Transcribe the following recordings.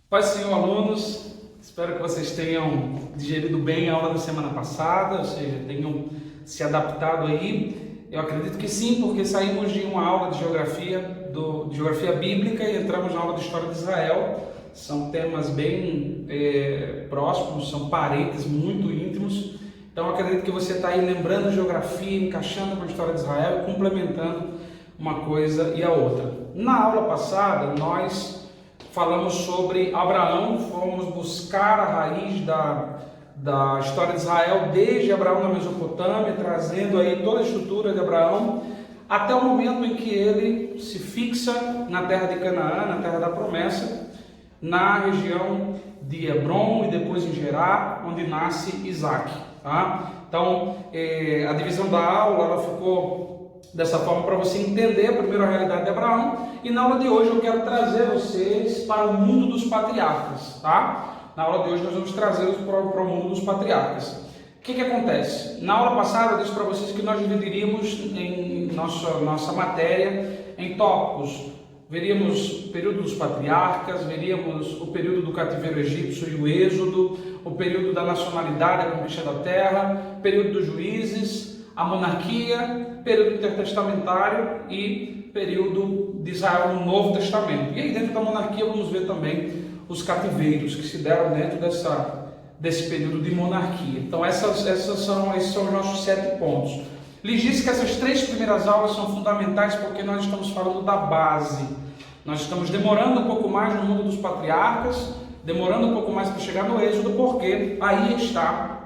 Paz do Senhor, alunos. Espero que vocês tenham digerido bem a aula da semana passada, ou seja, tenham se adaptado aí. Eu acredito que sim, porque saímos de uma aula de geografia bíblica e entramos na aula de história de Israel. São temas bem próximos, são parentes muito íntimos. Então eu acredito que você está aí lembrando a geografia, encaixando com a história de Israel e complementando uma coisa e a outra. Na aula passada, nós falamos sobre Abraão, fomos buscar a raiz da história de Israel desde Abraão na Mesopotâmia, trazendo aí toda a estrutura de Abraão, até o momento em que ele se fixa na terra de Canaã, na terra da promessa, na região de Hebrom e depois em Gerar, onde nasce Isaac. Tá? Então, a divisão da aula ela ficou dessa forma para você entender primeiro a realidade de Abraão, e na aula de hoje eu quero trazer vocês para o mundo dos patriarcas, tá? Na aula de hoje nós vamos trazê-los para o mundo dos patriarcas. O que acontece? Na aula passada eu disse para vocês que nós dividiríamos em nossa matéria em tópicos. Veríamos o período dos patriarcas, veríamos o período do cativeiro egípcio e o êxodo, o período da nacionalidade, a conquista da terra, o período dos juízes, a monarquia, período intertestamentário e período de Israel no Novo Testamento. E aí dentro da monarquia vamos ver também os cativeiros que se deram dentro desse período de monarquia. Então esses são os nossos 7 pontos. Lhes disse que essas 3 primeiras aulas são fundamentais porque nós estamos falando da base. Nós estamos demorando um pouco mais no mundo dos patriarcas, demorando um pouco mais para chegar no êxodo, porque aí está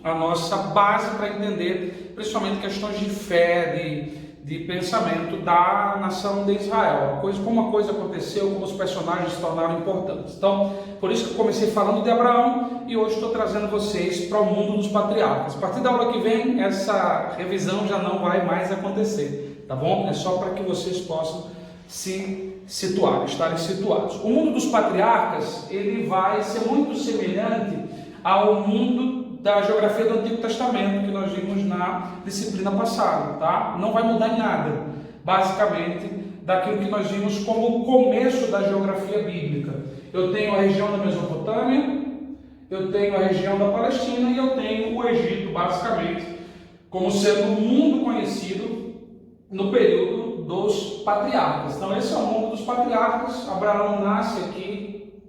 a nossa base para entender principalmente questões de fé, de pensamento da nação de Israel, como a coisa aconteceu, como os personagens se tornaram importantes. Então, por isso que eu comecei falando de Abraão e hoje estou trazendo vocês para o mundo dos patriarcas. A partir da aula que vem, essa revisão já não vai mais acontecer, tá bom? É só para que vocês possam se situar, estarem situados. O mundo dos patriarcas, ele vai ser muito semelhante ao mundo da geografia do Antigo Testamento, que nós vimos na disciplina passada, tá? Não vai mudar em nada, basicamente, daquilo que nós vimos como o começo da geografia bíblica. Eu tenho a região da Mesopotâmia, eu tenho a região da Palestina e eu tenho o Egito, basicamente, como sendo o mundo conhecido no período dos patriarcas. Então esse é o mundo dos patriarcas. Abraão nasce aqui,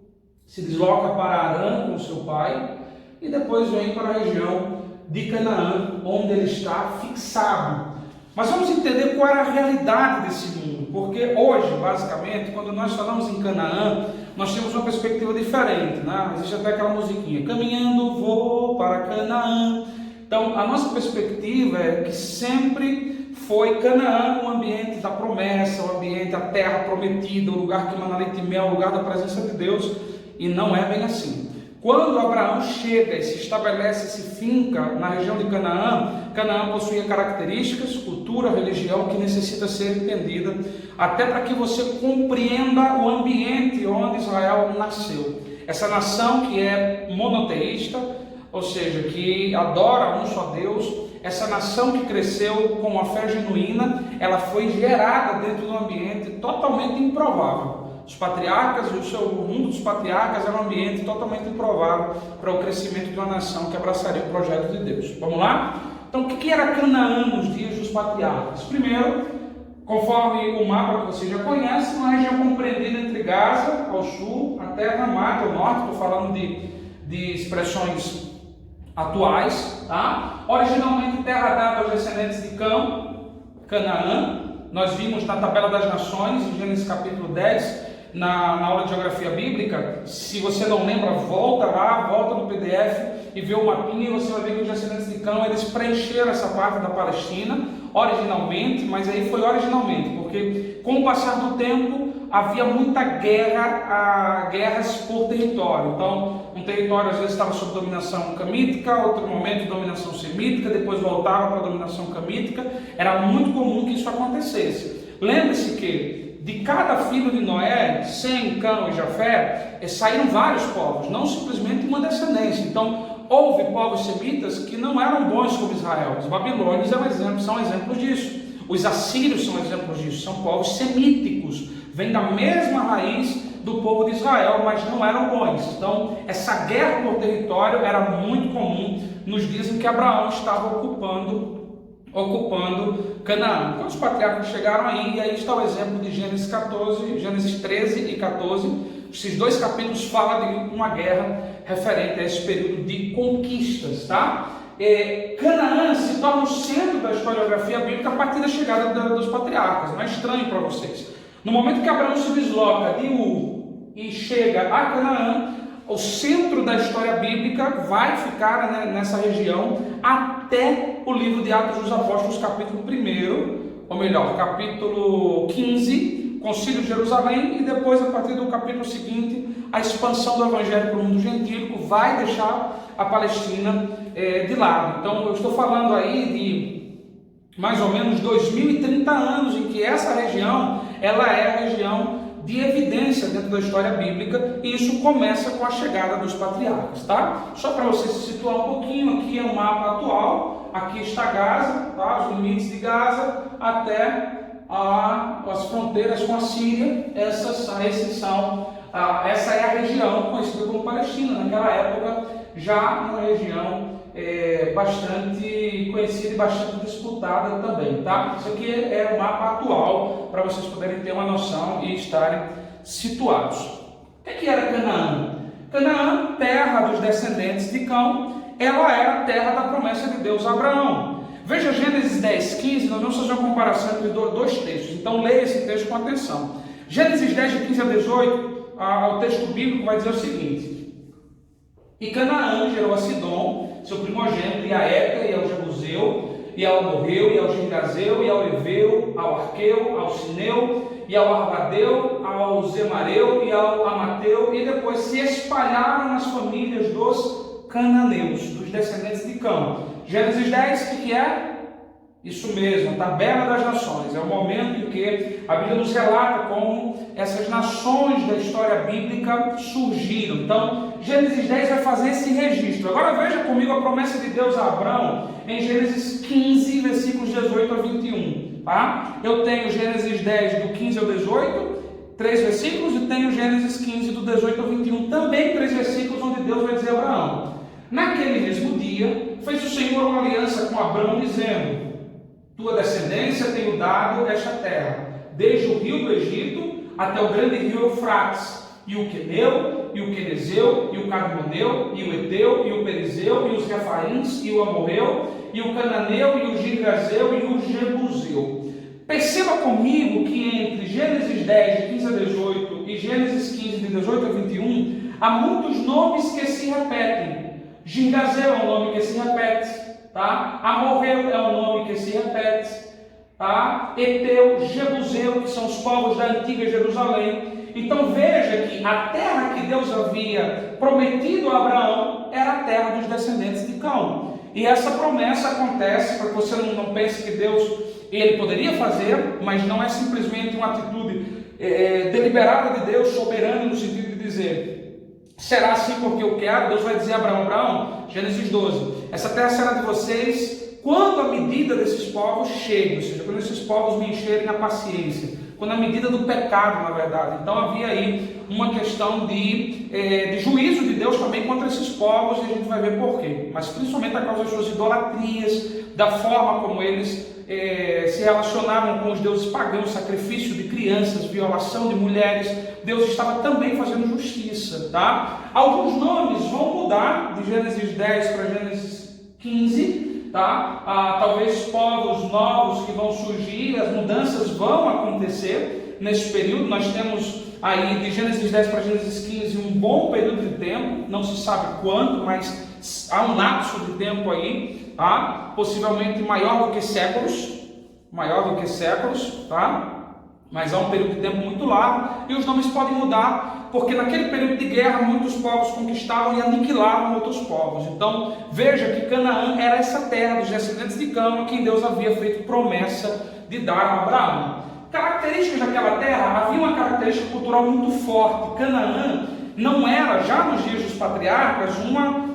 se desloca para Harã com seu pai, e depois vem para a região de Canaã, onde ele está fixado. Mas vamos entender qual era a realidade desse mundo, porque hoje, basicamente, quando nós falamos em Canaã, nós temos uma perspectiva diferente, né? Existe até aquela musiquinha, caminhando vou para Canaã. Então, a nossa perspectiva é que sempre foi Canaã o ambiente da promessa, o ambiente, a terra prometida, o lugar que emana leite e mel, o lugar da presença de Deus, e não é bem assim. Quando Abraão chega e se estabelece, se finca na região de Canaã, Canaã possuía características, cultura, religião que necessita ser entendida, até para que você compreenda o ambiente onde Israel nasceu. Essa nação que é monoteísta, ou seja, que adora um só Deus, essa nação que cresceu com uma fé genuína, ela foi gerada dentro de um ambiente totalmente improvável. Os patriarcas e o mundo dos patriarcas era um ambiente totalmente improvável para o crescimento de uma nação que abraçaria o projeto de Deus. Vamos lá? Então, o que era Canaã nos dias dos patriarcas? Primeiro, conforme o mapa que você já conhece, uma região compreendida entre Gaza, ao sul, até Ramá, ao norte. Estou falando de expressões atuais. Tá? Originalmente terra dada aos descendentes de Canaã. Nós vimos na tabela das nações, em Gênesis capítulo 10, na aula de geografia bíblica. Se você não lembra, volta lá, volta no PDF e vê o mapinha, e você vai ver que os descendentes de Cã, eles preencheram essa parte da Palestina originalmente, mas aí foi originalmente, porque com o passar do tempo havia muita guerras por território. Então, um território às vezes estava sob dominação camítica, outro momento dominação semítica, depois voltava para a dominação camítica. Era muito comum que isso acontecesse. Lembre-se que de cada filho de Noé, Sem, Cã e Jafé, saíram vários povos, não simplesmente uma descendência. Então, houve povos semitas que não eram bons como Israel. Os babilônios são exemplos disso. Os assírios são exemplos disso. São povos semíticos. Vêm da mesma raiz do povo de Israel, mas não eram bons. Então, essa guerra por território era muito comum nos dias em que Abraão estava ocupando Canaã. Então, os patriarcas chegaram aí, e aí está o exemplo de Gênesis 13 e 14. Esses dois capítulos falam de uma guerra referente a esse período de conquistas, tá? Canaã se torna o centro da historiografia bíblica a partir da chegada dos patriarcas. Não é estranho para vocês. No momento que Abraão se desloca de Ur e chega a Canaã, o centro da história bíblica vai ficar, né, nessa região até o livro de Atos dos Apóstolos, capítulo 1, ou melhor, capítulo 15, Concílio de Jerusalém, e depois, a partir do capítulo seguinte, a expansão do Evangelho para o mundo gentílico vai deixar a Palestina de lado. Então, eu estou falando aí de mais ou menos 2030 anos em que essa região, ela é a região de evidência dentro da história bíblica, e isso começa com a chegada dos patriarcas, tá? Só para você se situar um pouquinho, aqui é o mapa atual, aqui está Gaza, tá? Os limites de Gaza até as fronteiras com a Síria. essa é a região conhecida como Palestina, naquela época já uma região bastante conhecida e bastante disputada também, tá? Isso aqui é o mapa atual, para vocês poderem ter uma noção e estarem situados. O que era Canaã? Canaã, terra dos descendentes de Cão, ela era a terra da promessa de Deus a Abraão. Veja Gênesis 10, 15, nós vamos fazer uma comparação entre dois textos, então leia esse texto com atenção. Gênesis 10, de 15 a 18, o texto bíblico vai dizer o seguinte: e Canaã gerou a Sidom, seu primogênito, e a Éter, e ao Jebuseu, e ao Amorreu, e ao Girgazeu, e ao Eveu, ao Arqueu, ao Sineu, e ao Arvadeu, ao Zemareu, e ao Amateu, e depois se espalharam nas famílias dos cananeus, dos descendentes de Cão. Gênesis 10, o que é? Isso mesmo, a tabela das nações. É o momento em que a Bíblia nos relata como essas nações da história bíblica surgiram. Então, Gênesis 10 vai fazer esse registro. Agora veja comigo a promessa de Deus a Abraão em Gênesis 15, versículos 18 a 21. Tá? Eu tenho Gênesis 10 do 15 ao 18, 3 versículos, e tenho Gênesis 15 do 18 ao 21, também 3 versículos, onde Deus vai dizer a Abraão: naquele mesmo dia fez o Senhor uma aliança com Abraão, dizendo: tua descendência tenho dado esta terra, desde o rio do Egito até o grande rio Eufrates, e o Queneu, e o Quenezeu, e o Cadmoneu, e o Eteu, e o Perizeu, e os Refaíns, e o Amorreu, e o Cananeu, e o Girgazeu, e o Jebuseu. Perceba comigo que entre Gênesis 10, de 15 a 18, e Gênesis 15, de 18 a 21, há muitos nomes que se repetem. Girgazeu é um nome que se repete, tá? Amorreu é um nome que se repete, tá? Eteu, Jebuseu, que são os povos da antiga Jerusalém. Então veja que a terra que Deus havia prometido a Abraão era a terra dos descendentes de Cão. E essa promessa acontece, para que você não pense que Deus ele poderia fazer, mas não é simplesmente uma atitude deliberada de Deus, soberana, no sentido de dizer: será assim porque eu quero. Deus vai dizer a Abraão: Abraão, Gênesis 12, essa terra será de vocês quando a medida desses povos chegue, ou seja, quando esses povos me encherem a paciência, quando a medida do pecado, na verdade. Então havia aí uma questão de juízo de Deus também contra esses povos, e a gente vai ver por quê. Mas principalmente a causa das suas idolatrias, da forma como eles se relacionavam com os deuses pagãos, sacrifício de crianças, violação de mulheres. Deus estava também fazendo justiça, tá? Alguns nomes vão mudar de Gênesis 10 para Gênesis 15, tá? Talvez povos novos que vão surgir, as mudanças vão acontecer nesse período. Nós temos aí de Gênesis 10 para Gênesis 15 um bom período de tempo, não se sabe quanto, mas há um lapso de tempo aí, tá? Possivelmente maior do que séculos, tá? Mas há um período de tempo muito largo, e os nomes podem mudar, porque naquele período de guerra muitos povos conquistavam e aniquilavam outros povos. Então veja que Canaã era essa terra dos descendentes de Cão, a quem Deus havia feito promessa de dar a Abraão. Características daquela terra: havia uma característica cultural muito forte. Canaã não era, já nos dias dos patriarcas,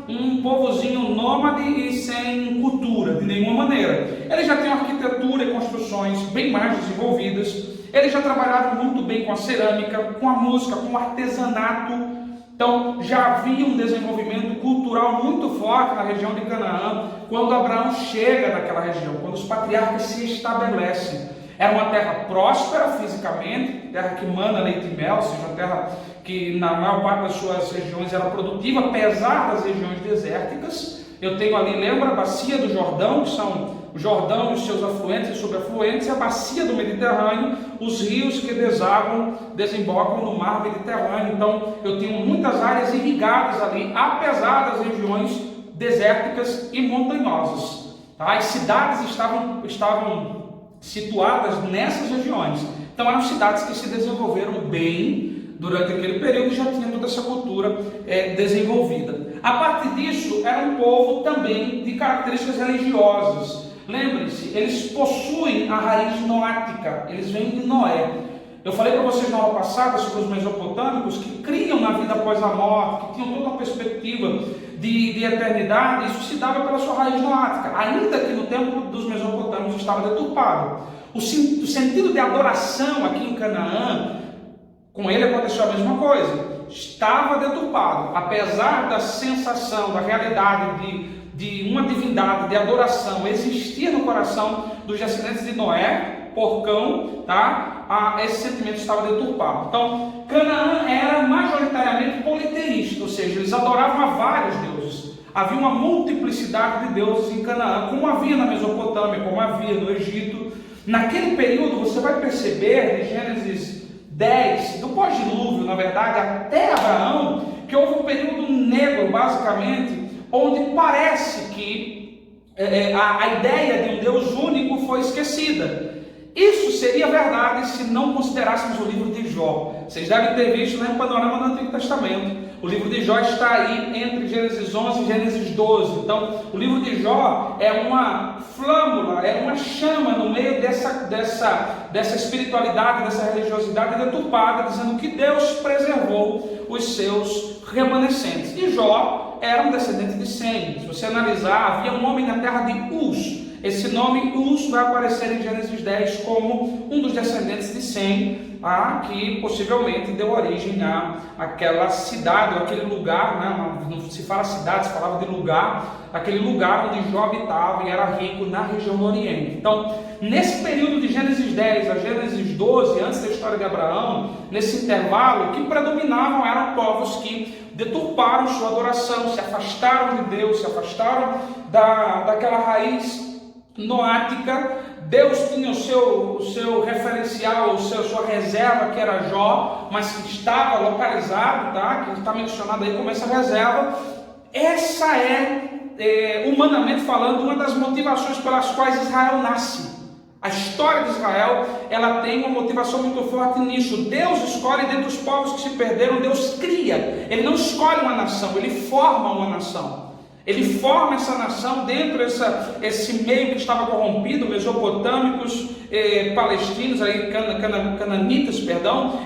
um povozinho nômade e sem cultura, de nenhuma maneira. Eles já tinham arquitetura e construções bem mais desenvolvidas. Eles já trabalhavam muito bem com a cerâmica, com a música, com o artesanato. Então já havia um desenvolvimento cultural muito forte na região de Canaã, quando Abraão chega naquela região, quando os patriarcas se estabelecem. Era uma terra próspera fisicamente, terra que mana leite e mel, ou seja, uma terra que na maior parte das suas regiões era produtiva, apesar das regiões desérticas. Eu tenho ali, lembra, a bacia do Jordão, que são o Jordão e os seus afluentes e subafluentes, e a bacia do Mediterrâneo, os rios que desembocam no mar Mediterrâneo. Então, eu tenho muitas áreas irrigadas ali, apesar das regiões desérticas e montanhosas. Tá? As cidades estavam situadas nessas regiões. Então, eram cidades que se desenvolveram bem durante aquele período e já tinha toda essa cultura desenvolvida. A partir disso, era um povo também de características religiosas. Lembre-se, eles possuem a raiz noática, eles vêm de Noé. Eu falei para vocês na aula passada sobre os mesopotâmicos que criam na vida após a morte, que tinham toda uma perspectiva de eternidade. Isso se dava pela sua raiz noática, ainda que no tempo dos mesopotâmicos estava deturpado. O sentido de adoração aqui em Canaã, com ele aconteceu a mesma coisa. Estava deturpado, apesar da sensação, da realidade de uma divindade, de adoração existir no coração dos descendentes de Noé, porcão, tá? Esse sentimento estava deturpado. Então, Canaã era majoritariamente politeísta, ou seja, eles adoravam a vários deuses. Havia uma multiplicidade de deuses em Canaã, como havia na Mesopotâmia, como havia no Egito. Naquele período, você vai perceber, em Gênesis 10, do pós-dilúvio, na verdade, até Abraão, que houve um período negro, basicamente, onde parece que a ideia de um Deus único foi esquecida. Isso seria verdade se não considerássemos o livro de Jó. Vocês devem ter visto no panorama do Antigo Testamento. O livro de Jó está aí entre Gênesis 11 e Gênesis 12. Então, o livro de Jó é uma flâmula, é uma chama no meio dessa espiritualidade, dessa religiosidade deturpada, dizendo que Deus preservou os seus remanescentes. E Jó era um descendente de Sem. Se você analisar, havia um homem na terra de Uz. Esse nome Uz vai aparecer em Gênesis 10 como um dos descendentes de Sem, que possivelmente deu origem àquela cidade, ou aquele lugar, né? Não se fala cidade, se falava de lugar, aquele lugar onde Jó habitava e era rico na região do Oriente. Então, nesse período de Gênesis 10 a Gênesis 12, antes da história de Abraão, nesse intervalo, o que predominavam eram povos que deturparam sua adoração, se afastaram de Deus, se afastaram daquela raiz noática. Deus tinha o seu referencial, sua reserva, que era Jó, mas que estava localizado, tá? Que está mencionado aí como essa reserva. Essa humanamente falando, uma das motivações pelas quais Israel nasce. A história de Israel, ela tem uma motivação muito forte nisso. Deus escolhe dentre os povos que se perderam, Deus cria. Ele não escolhe uma nação, Ele forma uma nação. Ele forma essa nação dentro desse meio que estava corrompido, mesopotâmicos, palestinos, cananitas,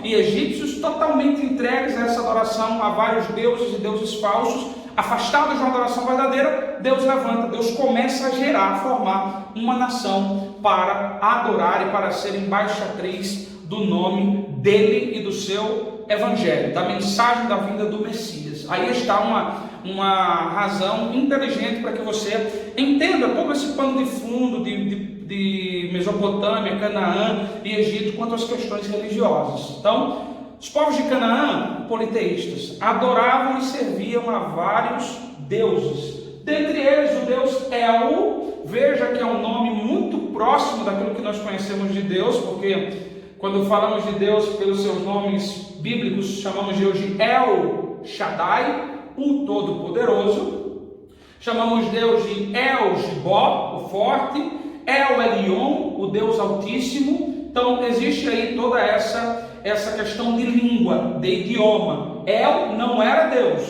e egípcios, totalmente entregues a essa adoração a vários deuses e deuses falsos. Afastados de uma adoração verdadeira, Deus levanta, Deus começa a formar uma nação para adorar e para ser embaixatriz do nome dele e do seu evangelho, da mensagem da vinda do Messias. Aí está uma razão inteligente para que você entenda todo esse pano de fundo de Mesopotâmia, Canaã e Egito quanto às questões religiosas. Então, os povos de Canaã, politeístas, adoravam e serviam a vários deuses. Dentre eles, o deus El. Veja que é um nome muito próximo daquilo que nós conhecemos de Deus, porque quando falamos de Deus pelos seus nomes bíblicos, chamamos Deus de El Shaddai, o Todo-Poderoso. Chamamos Deus de El Gibó, o Forte. El Elyon, o Deus Altíssimo. Então, existe aí toda essa questão de língua, de idioma. El não era Deus,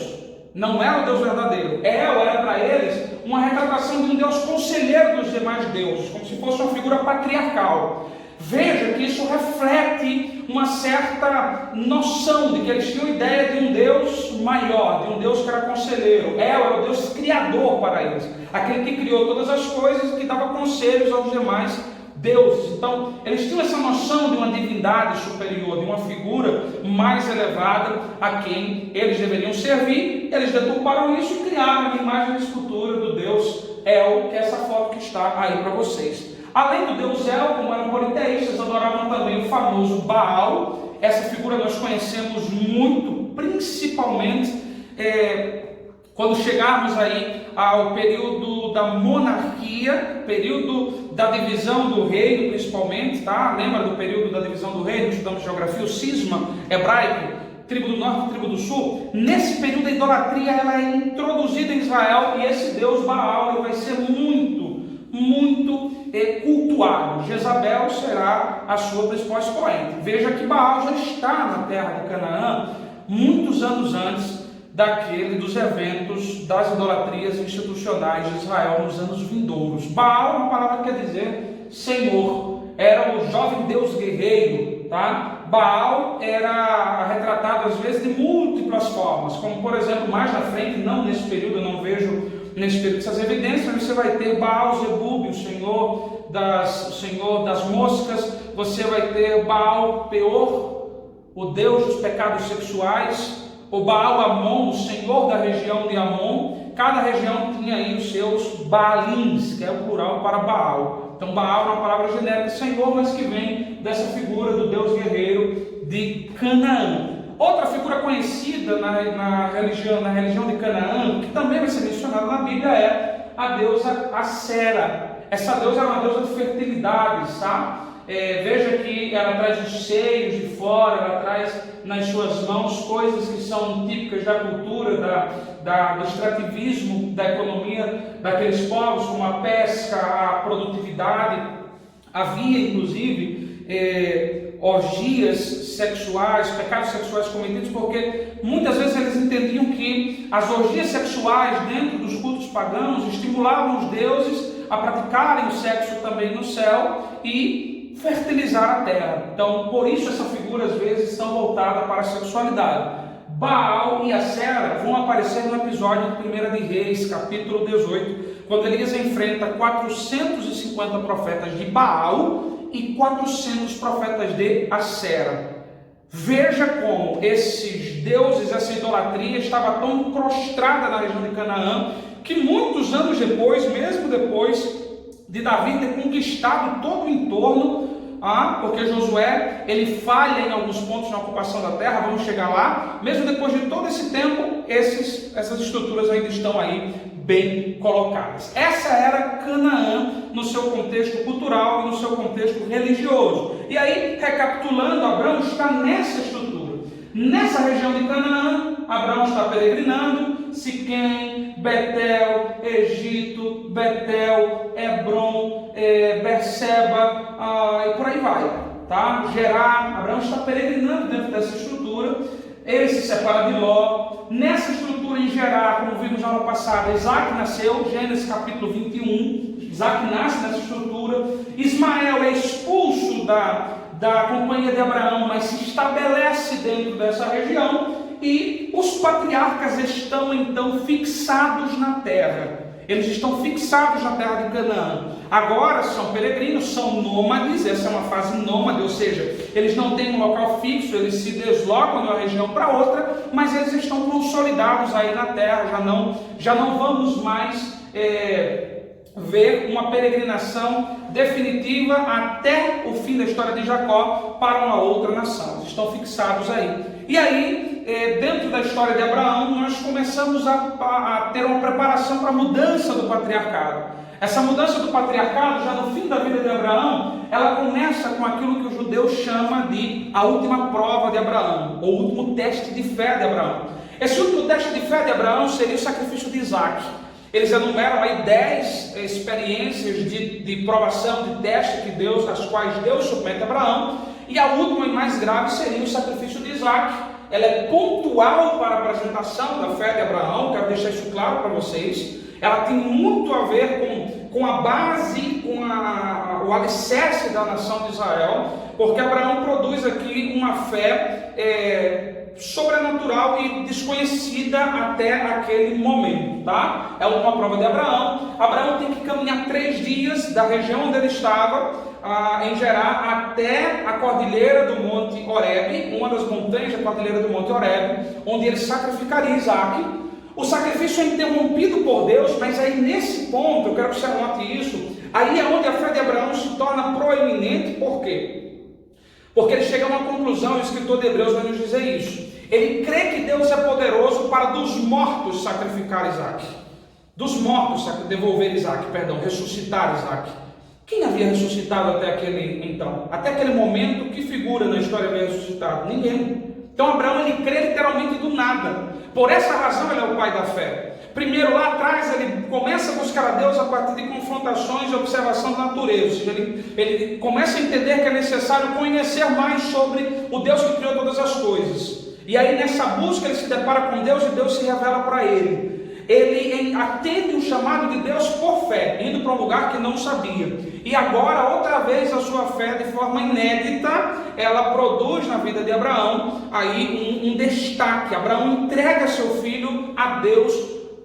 não era o Deus verdadeiro. El era para eles uma retratação de um Deus conselheiro dos demais deuses, como se fosse uma figura patriarcal. Veja que isso reflete uma certa noção de que eles tinham ideia de um Deus maior, de um Deus que era conselheiro. El era o Deus criador para eles, aquele que criou todas as coisas e que dava conselhos aos demais deuses. Então, eles tinham essa noção de uma divindade superior, de uma figura mais elevada a quem eles deveriam servir. Eles deturparam isso e criaram a imagem e a escultura do deus El, que é essa foto que está aí para vocês. Além do deus El, como eram politeístas, adoravam também o famoso Baal. Essa figura nós conhecemos muito, principalmente quando chegarmos aí ao período da monarquia, período da divisão do reino, principalmente, tá? Lembra do período da divisão do reino? Estudamos geografia, o cisma hebraico, tribo do norte e tribo do sul. Nesse período a idolatria ela é introduzida em Israel e esse deus Baal ele vai ser muito cultuado. Jezabel será a sua principal expoente. Veja que Baal já está na terra de Canaã muitos anos antes dos eventos das idolatrias institucionais de Israel nos anos vindouros. Baal é uma palavra que quer dizer Senhor, era o jovem deus guerreiro, tá? Baal era retratado às vezes de múltiplas formas, como por exemplo, mais na frente, não nesse período, eu não vejo nesse período essas evidências, mas você vai ter Baal Zebub, o senhor das moscas, você vai ter Baal Peor, o deus dos pecados sexuais, o Baal Amon, o senhor da região de Amon. Cada região tinha aí os seus Baalins, que é o plural para Baal. Então Baal é uma palavra genérica de senhor, mas que vem dessa figura do deus guerreiro de Canaã. Outra figura conhecida na religião de Canaã, que também vai ser mencionada na Bíblia, é a deusa Acera. Essa deusa era uma deusa de fertilidade, tá? Veja que ela traz os seios de fora, ela traz nas suas mãos coisas que são típicas da cultura, do extrativismo da economia daqueles povos, como a pesca, a produtividade. Havia inclusive orgias sexuais, pecados sexuais cometidos, porque muitas vezes eles entendiam que as orgias sexuais dentro dos cultos pagãos estimulavam os deuses a praticarem o sexo também no céu e fertilizar a terra. Então, por isso essa figura às vezes estão voltada para a sexualidade. Baal e Acera vão aparecer no episódio de 1 de Reis, capítulo 18, quando Elias enfrenta 450 profetas de Baal e 400 profetas de Acera. Veja como esses deuses, essa idolatria estava tão prostrada na região de Canaã, que muitos anos depois, mesmo depois de Davi ter conquistado todo o entorno, porque Josué ele falha em alguns pontos na ocupação da terra, vamos chegar lá, mesmo depois de todo esse tempo, essas estruturas ainda estão aí bem colocadas. Essa era Canaã no seu contexto cultural e no seu contexto religioso. E aí, recapitulando, Abraão está nessa estrutura. Nessa região de Canaã, Abraão está peregrinando, Siquém, Betel, Egito, Betel, Hebron, Berseba, e por aí vai, tá? Gerar, Abraão está peregrinando dentro dessa estrutura. Ele se separa de Ló. Nessa estrutura em Gerar, como vimos na aula passada, Isaac nasceu, Gênesis capítulo 21, Isaac nasce nessa estrutura. Ismael é expulso da companhia de Abraão, mas se estabelece dentro dessa região, e os patriarcas estão então fixados na terra. Eles estão fixados na terra de Canaã. Agora são peregrinos, são nômades, essa é uma fase nômade, ou seja, eles não têm um local fixo, eles se deslocam de uma região para outra, mas eles estão consolidados aí na terra, já não vamos mais ver uma peregrinação definitiva até o fim da história de Jacó para uma outra nação. Eles estão fixados aí. E aí, dentro da história de Abraão, nós começamos a ter uma preparação para a mudança do patriarcado. Essa mudança do patriarcado, já no fim da vida de Abraão, ela começa com aquilo que o judeu chama de a última prova de Abraão, ou o último teste de fé de Abraão. Esse último teste de fé de Abraão seria o sacrifício de Isaac. Eles enumeram aí 10 experiências de provação, de teste às quais Deus submete a Abraão, e a última e mais grave seria o sacrifício de Isaac. Ela é pontual para a apresentação da fé de Abraão, quero deixar isso claro para vocês. Ela tem muito a ver com a base, o alicerce da nação de Israel, porque Abraão produz aqui uma fé sobrenatural e desconhecida até aquele momento, tá? É uma prova de Abraão. Abraão tem que caminhar 3 dias da região onde ele estava, em Gerar, até a cordilheira do Monte Horebe, uma das montanhas da cordilheira do Monte Horebe, onde ele sacrificaria Isaac. O sacrifício é interrompido por Deus, mas aí nesse ponto, eu quero que você anote isso, aí é onde a fé de Abraão se torna proeminente. Por quê? Porque ele chega a uma conclusão, o escritor de Hebreus vai nos dizer isso. Ele crê que Deus é poderoso para dos mortos sacrificar Isaac. Dos mortos devolver Isaac, ressuscitar Isaac. Quem havia ressuscitado até aquele então? Até aquele momento, que figura na história havia ressuscitado? Ninguém. Então Abraão, ele crê literalmente do nada. Por essa razão ele é o pai da fé. Primeiro, lá atrás, ele começa a buscar a Deus a partir de confrontações e observação da natureza. Ou seja, ele começa a entender que é necessário conhecer mais sobre o Deus que criou todas as coisas. E aí, nessa busca, ele se depara com Deus e Deus se revela para ele. Ele atende o chamado de Deus por fé, indo para um lugar que não sabia. E agora, outra vez, a sua fé, de forma inédita, ela produz na vida de Abraão aí um destaque. Abraão entrega seu filho a Deus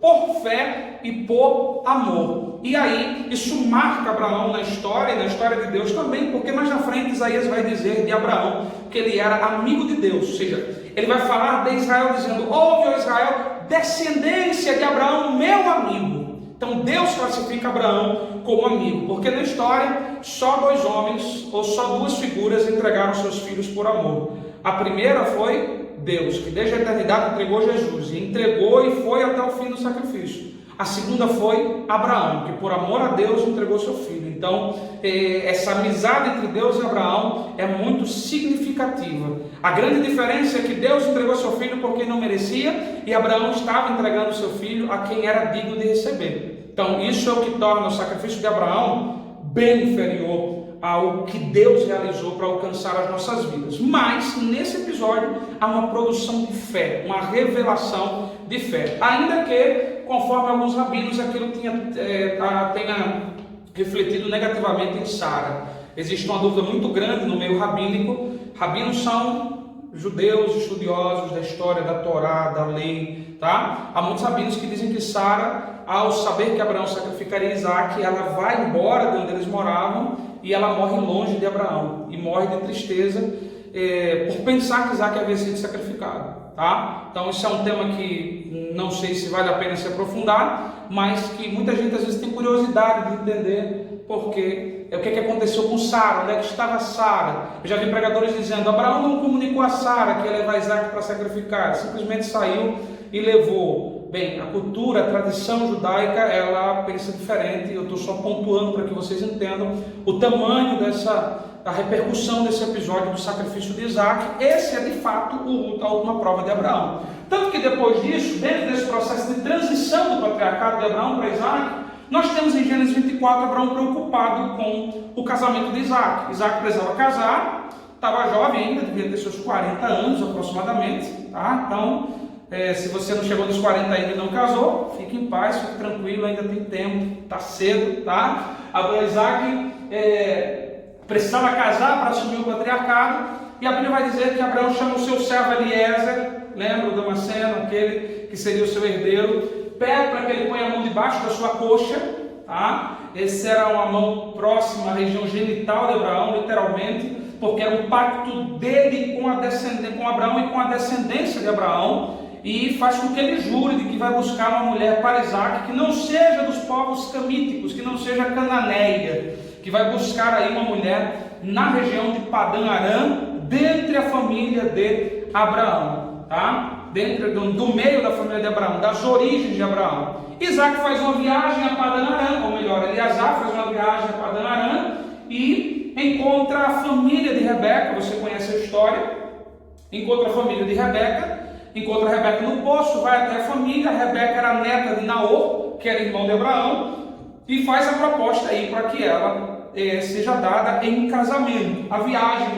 por fé e por amor. E aí, isso marca Abraão na história, e na história de Deus também, porque mais na frente Isaías vai dizer de Abraão que ele era amigo de Deus. Ou seja, ele vai falar de Israel dizendo: ouve, ó Israel, descendência de Abraão, meu amigo. Então Deus classifica Abraão como amigo, porque na história só 2 homens, ou só 2 figuras entregaram seus filhos por amor. A primeira foi Deus, que desde a eternidade entregou Jesus, e entregou e foi até o fim do sacrifício. A segunda foi Abraão, que por amor a Deus entregou seu filho. Então, essa amizade entre Deus e Abraão é muito significativa. A grande diferença é que Deus entregou seu filho por quem não merecia, e Abraão estava entregando seu filho a quem era digno de receber. Então, isso é o que torna o sacrifício de Abraão bem inferior ao que Deus realizou para alcançar as nossas vidas. Mas, nesse episódio, há uma produção de fé, uma revelação de fé. Ainda que, conforme alguns rabinos, aquilo tenha refletido negativamente em Sara. Existe uma dúvida muito grande no meio rabínico. Rabinos são judeus, estudiosos da história, da Torá, da lei, tá? Há muitos rabinos que dizem que Sara, ao saber que Abraão sacrificaria Isaac, ela vai embora de onde eles moravam, e ela morre longe de Abraão, e morre de tristeza por pensar que Isaac havia sido sacrificado, tá? Então isso é um tema que não sei se vale a pena se aprofundar, mas que muita gente às vezes tem curiosidade de entender porque o que aconteceu com Sara, onde é que estava Sara. Eu já vi pregadores dizendo: Abraão não comunicou a Sara que ia levar Isaac para sacrificar, simplesmente saiu e levou. Bem, a cultura, a tradição judaica, ela pensa diferente. Eu estou só pontuando para que vocês entendam o tamanho a repercussão desse episódio do sacrifício de Isaac. Esse é de fato a última prova de Abraão. Tanto que depois disso, dentro desse processo de transição do patriarcado de Abraão para Isaac, nós temos em Gênesis 24 Abraão preocupado com o casamento de Isaac. Isaac precisava casar, estava jovem ainda, devia ter seus 40 anos aproximadamente, tá? Então, se você não chegou nos 40 ainda e não casou, fique em paz, fique tranquilo, ainda tem tempo, está cedo, tá? Agora Isaac precisava casar para assumir o patriarcado, e a Bíblia vai dizer que Abraão chama o seu servo Eliezer, lembra o Damasceno, aquele que seria o seu herdeiro, pede para que ele ponha a mão debaixo da sua coxa, tá? Essa era uma mão próxima à região genital de Abraão, literalmente, porque era um pacto dele com Abraão e com a descendência de Abraão, e faz com que ele jure de que vai buscar uma mulher para Isaac que não seja dos povos camíticos, que não seja cananeia, que vai buscar aí uma mulher na região de Padã Arã, dentre a família de Abraão, tá? Dentro do meio da família de Abraão, das origens de Abraão. Isaac faz uma viagem a Padã Arã, ou melhor, Eleazar faz uma viagem a Padã Arã e encontra a família de Rebeca. Você conhece a história. Encontra a família de Rebeca, encontra a Rebeca no poço, vai até a família. A Rebeca era neta de Naor, que era irmão de Abraão, e faz a proposta aí para que ela seja dada em casamento. A viagem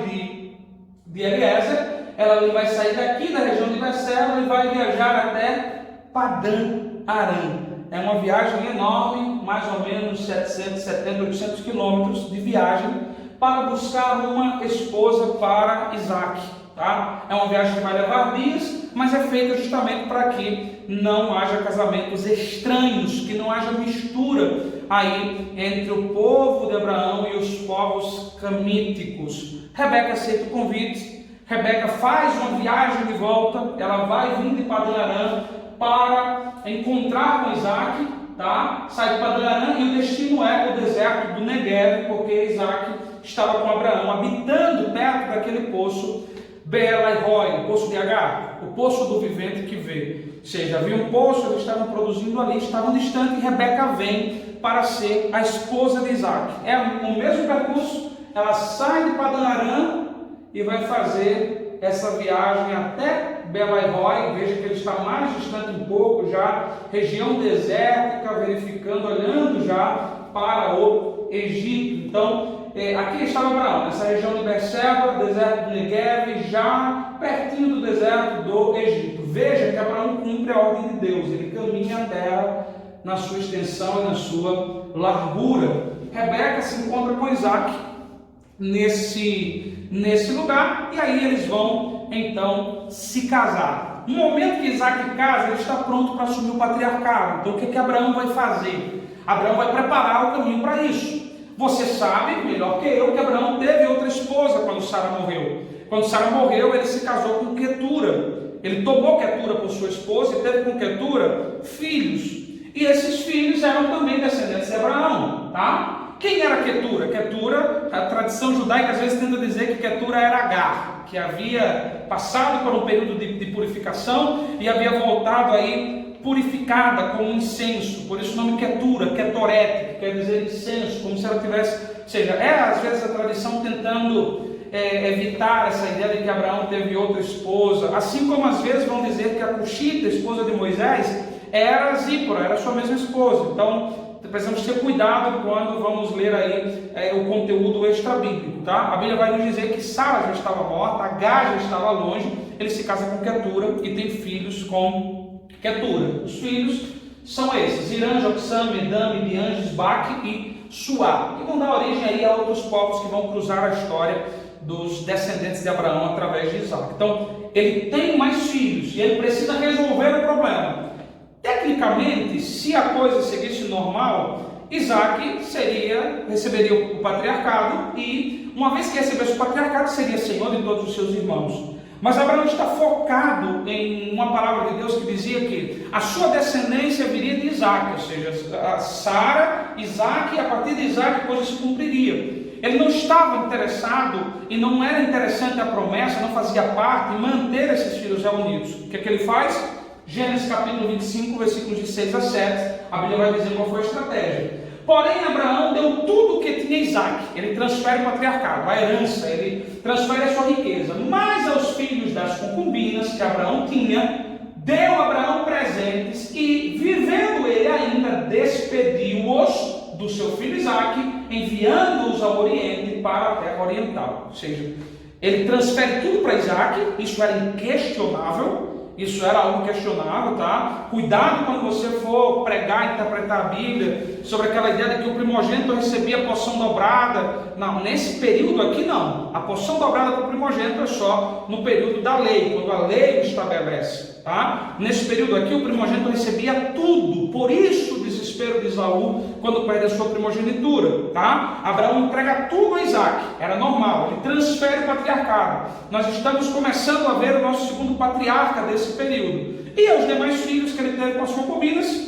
de Eliezer, ela vai sair daqui da região de Berseba e vai viajar até Padã Arã. É uma viagem enorme, mais ou menos 770, 800 quilômetros de viagem, para buscar uma esposa para Isaac. tá? É uma viagem que vai levar dias, mas é feita justamente para que não haja casamentos estranhos, que não haja mistura aí entre o povo de Abraão e os povos camíticos. Rebeca aceita o convite, Rebeca faz uma viagem de volta, ela vai vir de Padã Arã para encontrar com Isaac, tá? Sai de Padã Arã e o destino é o deserto do Neguev, porque Isaac estava com Abraão, habitando perto daquele poço Beer-lahai-roi, o poço de Agar, o poço do vivente que vê. Ou seja, havia um poço, eles estavam produzindo ali, estavam distantes, e Rebeca vem para ser a esposa de Isaac. É o mesmo percurso, ela sai de Padã Arã e vai fazer essa viagem até Beer-lahai-roi. Veja que ele está mais distante um pouco, já região desértica, verificando, olhando já para o Egito. Então, aqui estava Abraão, nessa região de Berseba, deserto do Negev, já pertinho do deserto do Egito. Veja que Abraão cumpre a ordem de Deus, ele caminha a terra na sua extensão e na sua largura. Rebeca se encontra com Isaac nesse lugar, e aí eles vão então se casar. No momento que Isaac casa, ele está pronto para assumir o patriarcado. Então o que Abraão vai fazer? Abraão vai preparar o caminho para isso. Você sabe, melhor que eu, que Abraão teve outra esposa quando Sara morreu. Quando Sara morreu, ele se casou com Quetura. Ele tomou Quetura por sua esposa e teve com Quetura filhos. E esses filhos eram também descendentes de Abraão, tá? Quem era Quetura? Quetura, a tradição judaica às vezes tenta dizer que Quetura era Agar, que havia passado por um período de purificação e havia voltado aí purificada como um incenso. Por isso o nome Quetura, Ketorete, que quer dizer incenso, como se ela tivesse... Ou seja, às vezes a tradição tentando evitar essa ideia de que Abraão teve outra esposa, assim como às vezes vão dizer que a Cushita, esposa de Moisés, era Zípora, era sua mesma esposa. Então precisamos ter cuidado quando vamos ler aí o conteúdo extra-bíblico, tá? A Bíblia vai nos dizer que Sara já estava morta, Agar já estava longe, ele se casa com Quetura e tem filhos com Quetura. Os filhos são esses: Irã, Joksam, Medam, Midian, Gisbaque e Suá, que vão dar origem aí a outros povos que vão cruzar a história dos descendentes de Abraão através de Isaac. Então, ele tem mais filhos e ele precisa resolver o problema. Tecnicamente, se a coisa seguisse normal, Isaac receberia o patriarcado e, uma vez que recebesse o patriarcado, seria senhor de todos os seus irmãos. Mas Abraão está focado em uma palavra de Deus que dizia que a sua descendência viria de Isaac, ou seja, a Sara, Isaac, e a partir de Isaac a coisa se cumpriria. Ele não estava interessado e não era interessante a promessa, não fazia parte em manter esses filhos reunidos. O que é que ele faz? Gênesis capítulo 25, versículos de 6 a 7, a Bíblia vai dizer qual foi a estratégia. Porém, Abraão deu tudo o que tinha Isaac. Ele transfere o patriarcado, a herança, ele transfere a sua riqueza. Mas aos filhos das concubinas que Abraão tinha, deu Abraão presentes e, vivendo ele ainda, despediu-os do seu filho Isaac, enviando-os ao Oriente para a terra oriental. Ou seja, ele transfere tudo para Isaac, isso era inquestionável. Isso era algo questionável, tá? Cuidado quando você for pregar, interpretar a Bíblia, sobre aquela ideia de que o primogênito recebia a porção dobrada. Não, nesse período aqui não. A porção dobrada para o primogênito é só no período da lei, quando a lei o estabelece, tá? Nesse período aqui o primogênito recebia tudo. Por isso o desespero de Esaú quando perde a sua primogenitura, tá? Abraão entrega tudo a Isaac, era normal, ele transfere o patriarcado. Nós estamos começando a ver o nosso segundo patriarca desse período. E aos demais filhos que ele teve com as concubinas,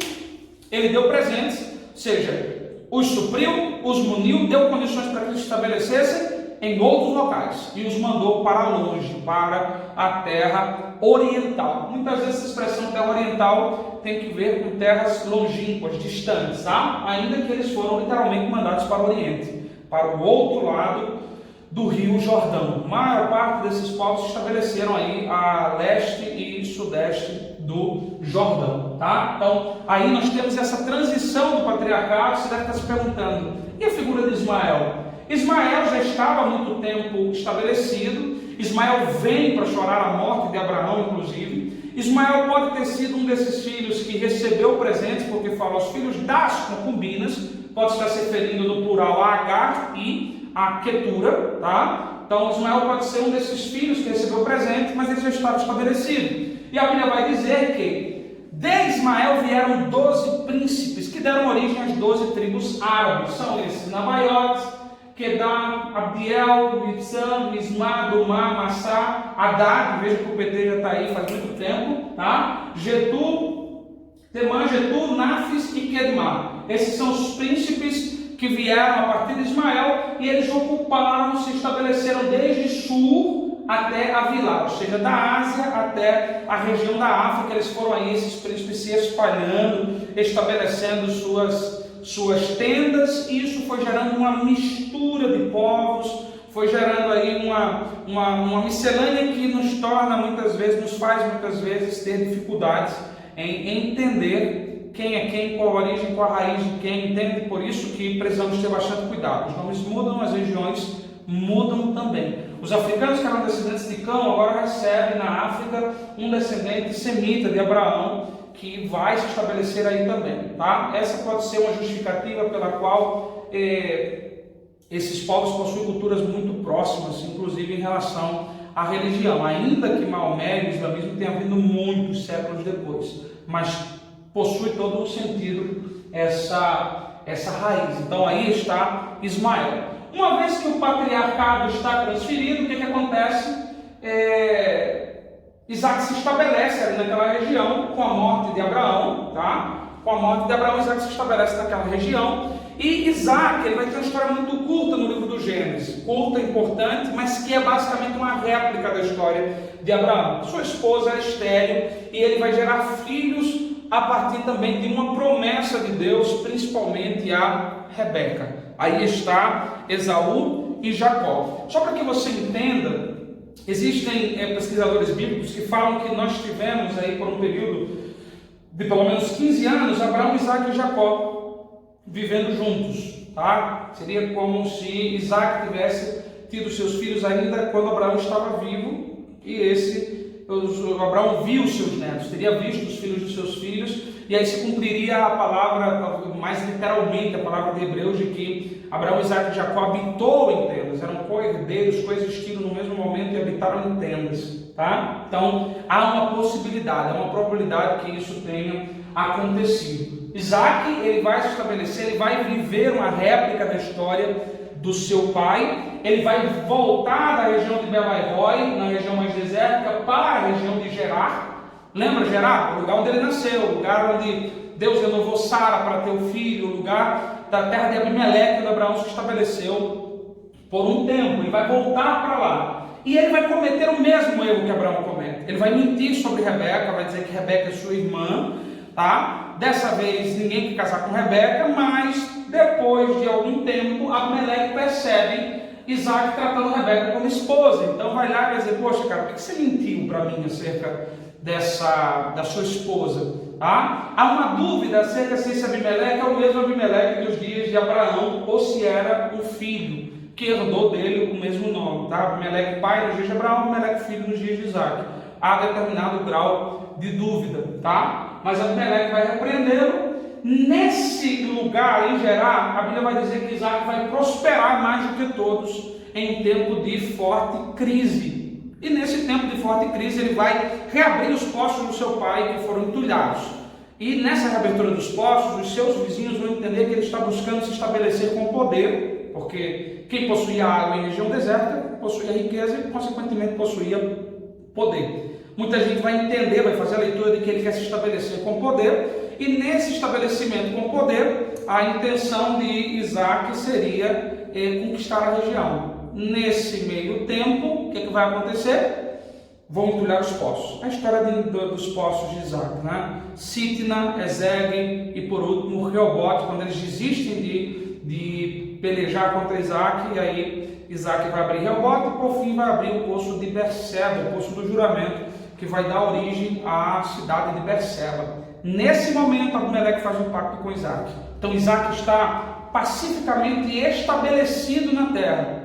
ele deu presentes, ou seja, os supriu, os muniu, deu condições para que eles se estabelecessem em outros locais e os mandou para longe, para a terra oriental. Muitas vezes essa expressão terra oriental tem que ver com terras longínquas, distantes, tá? Ainda que eles foram literalmente mandados para o Oriente, para o outro lado do rio Jordão. A maior parte desses povos se estabeleceram aí a leste e sudeste do Jordão, tá? Então, aí nós temos essa transição do patriarcado. Você deve estar se perguntando, e a figura de Ismael? Ismael já estava há muito tempo estabelecido. Ismael vem para chorar a morte de Abraão, inclusive. Ismael pode ter sido um desses filhos que recebeu presentes, porque fala aos filhos das concubinas, pode estar se referindo no plural a Agar e a Quetura, tá? Então Ismael pode ser um desses filhos que recebeu o presente, mas ele já estava estabelecido. E a Bíblia vai dizer que de Ismael vieram 12 príncipes que deram origem às 12 tribos árabes. São esses: Nabaiote, Kedar, Abdiel, Mibsam, Mismá, Dumá, Massá, Hadad, veja que o PT já está aí faz muito tempo, tá? Getu, Temã, Getu, Nafis e Kedmá. Esses são os príncipes que vieram a partir de Ismael, e eles ocuparam, se estabeleceram desde Sur até Avilá, ou seja, da Ásia até a região da África. Eles foram aí, esses príncipes, se espalhando, estabelecendo suas tendas, e isso foi gerando uma mistura de povos, foi gerando aí uma miscelânea que nos torna muitas vezes, nos faz muitas vezes ter dificuldades em entender quem é quem, qual a origem, qual a raiz de quem, entende? Por isso que precisamos ter bastante cuidado. Os nomes mudam, as regiões mudam também. Os africanos que eram descendentes de Cão agora recebem na África um descendente semita de Abraão, que vai se estabelecer aí também, tá? Essa pode ser uma justificativa pela qual esses povos possuem culturas muito próximas, inclusive em relação à religião, ainda que Maomé e o islamismo tenham vindo muitos séculos depois, mas possui todo um sentido essa raiz. Então aí está Ismael. Uma vez que o patriarcado está transferido, o que acontece? Isaac se estabelece ali naquela região com a morte de Abraão, tá? Com a morte de Abraão, Isaac se estabelece naquela região, e Isaac ele vai ter uma história muito curta no livro do Gênesis, curta, importante, mas que é basicamente uma réplica da história de Abraão. Sua esposa era estéril, e ele vai gerar filhos a partir também de uma promessa de Deus, principalmente a Rebeca. Aí está Esaú e Jacó. Só para que você entenda, existem pesquisadores bíblicos que falam que nós tivemos aí por um período de pelo menos 15 anos, Abraão, Isaac e Jacó vivendo juntos, tá? Seria como se Isaac tivesse tido seus filhos ainda quando Abraão estava vivo, e Abraão viu os seus netos, teria visto os filhos dos seus filhos, e aí se cumpriria a palavra, mais literalmente a palavra de Hebreus, de que Abraão, Isaac e Jacó habitou em tendas, eram co-herdeiros, coexistiram no mesmo momento e habitaram em tendas, tá? Então há uma possibilidade, há uma probabilidade que isso tenha acontecido. Isaac, ele vai se estabelecer, ele vai viver uma réplica da história do seu pai, ele vai voltar da região de Belai-Roi, na região mais desértica, para a região de Gerar. Lembra Gerar? O lugar onde ele nasceu, o lugar onde Deus renovou Sara para ter o filho, o lugar da terra de Abimeleque, onde Abraão se estabeleceu por um tempo. Ele vai voltar para lá. E ele vai cometer o mesmo erro que Abraão comete. Ele vai mentir sobre Rebeca, vai dizer que Rebeca é sua irmã, tá? Dessa vez ninguém quer casar com Rebeca, mas depois de algum tempo, Abimeleque percebe Isaac tratando Rebeca como esposa. Então vai lá e vai dizer: poxa, cara, por que você mentiu para mim acerca da sua esposa? Tá? Há uma dúvida acerca se esse Abimeleque é o mesmo Abimeleque dos dias de Abraão, ou se era um filho que herdou dele o mesmo nome. Tá? Abimeleque pai nos dias de Abraão, Abimeleque filho nos dias de Isaac. Há determinado grau de dúvida, tá? Mas Abimeleque vai repreendê-lo. Nesse lugar, em Gerar, a Bíblia vai dizer que Isaac vai prosperar mais do que todos em tempo de forte crise. E nesse tempo de forte crise, ele vai reabrir os poços do seu pai que foram entulhados. E nessa reabertura dos poços, os seus vizinhos vão entender que ele está buscando se estabelecer com poder, porque quem possuía água em região deserta possuía riqueza e, consequentemente, possuía poder. Muita gente vai entender, vai fazer a leitura de que ele quer se estabelecer com poder, e nesse estabelecimento com poder, a intenção de Isaac seria conquistar a região. Nesse meio tempo, o que vai acontecer? Vão entulhar os poços. A história dos poços de Isaac, né? Sitna, Ezeg e por último Reobote, quando eles desistem de pelejar contra Isaac, e aí Isaac vai abrir Reobote e por fim vai abrir o poço de Berseba, o poço do juramento, que vai dar origem à cidade de Berseba. Nesse momento, Abimeleque faz um pacto com Isaac. Então Isaac está pacificamente estabelecido na terra.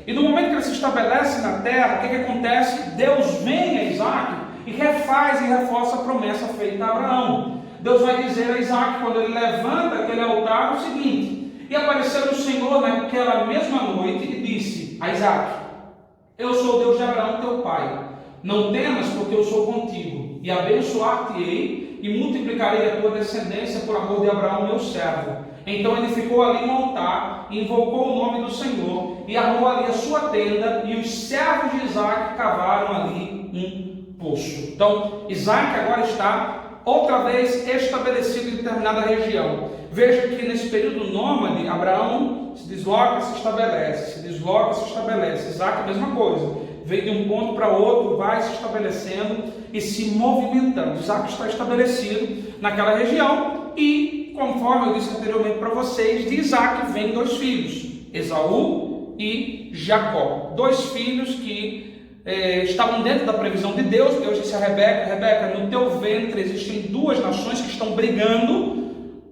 E no momento que ele se estabelece na terra, o que acontece? Deus vem a Isaac e refaz e reforça a promessa feita a Abraão. Deus vai dizer a Isaac, quando ele levanta aquele altar, o seguinte: E apareceu o Senhor naquela mesma noite e disse a Isaque: eu sou o Deus de Abraão, teu pai. Não temas, porque eu sou contigo, e abençoar-te-ei, e multiplicarei a tua descendência por amor de Abraão, meu servo. Então ele ficou ali no altar, invocou o nome do Senhor, e armou ali a sua tenda, e os servos de Isaque cavaram ali um poço. Então, Isaque agora está outra vez estabelecido em determinada região. Veja que nesse período nômade, Abraão se desloca, se estabelece, se desloca, se estabelece. Isaque a mesma coisa, vem de um ponto para outro, vai se estabelecendo e se movimentando. Isaque está estabelecido naquela região e, conforme eu disse anteriormente para vocês, de Isaque vem 2 filhos, Esaú e Jacó. 2 filhos que estavam dentro da previsão de Deus. Deus disse a Rebeca: Rebeca, no teu ventre existem 2 nações que estão brigando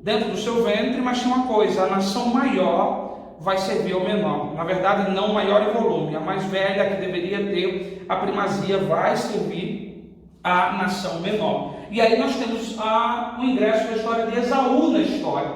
dentro do seu ventre, mas tem uma coisa: a nação maior vai servir ao menor. Na verdade, não maior em volume, a mais velha, que deveria ter a primazia, vai servir à nação menor. E aí nós temos o ingresso da história de Esaú na história.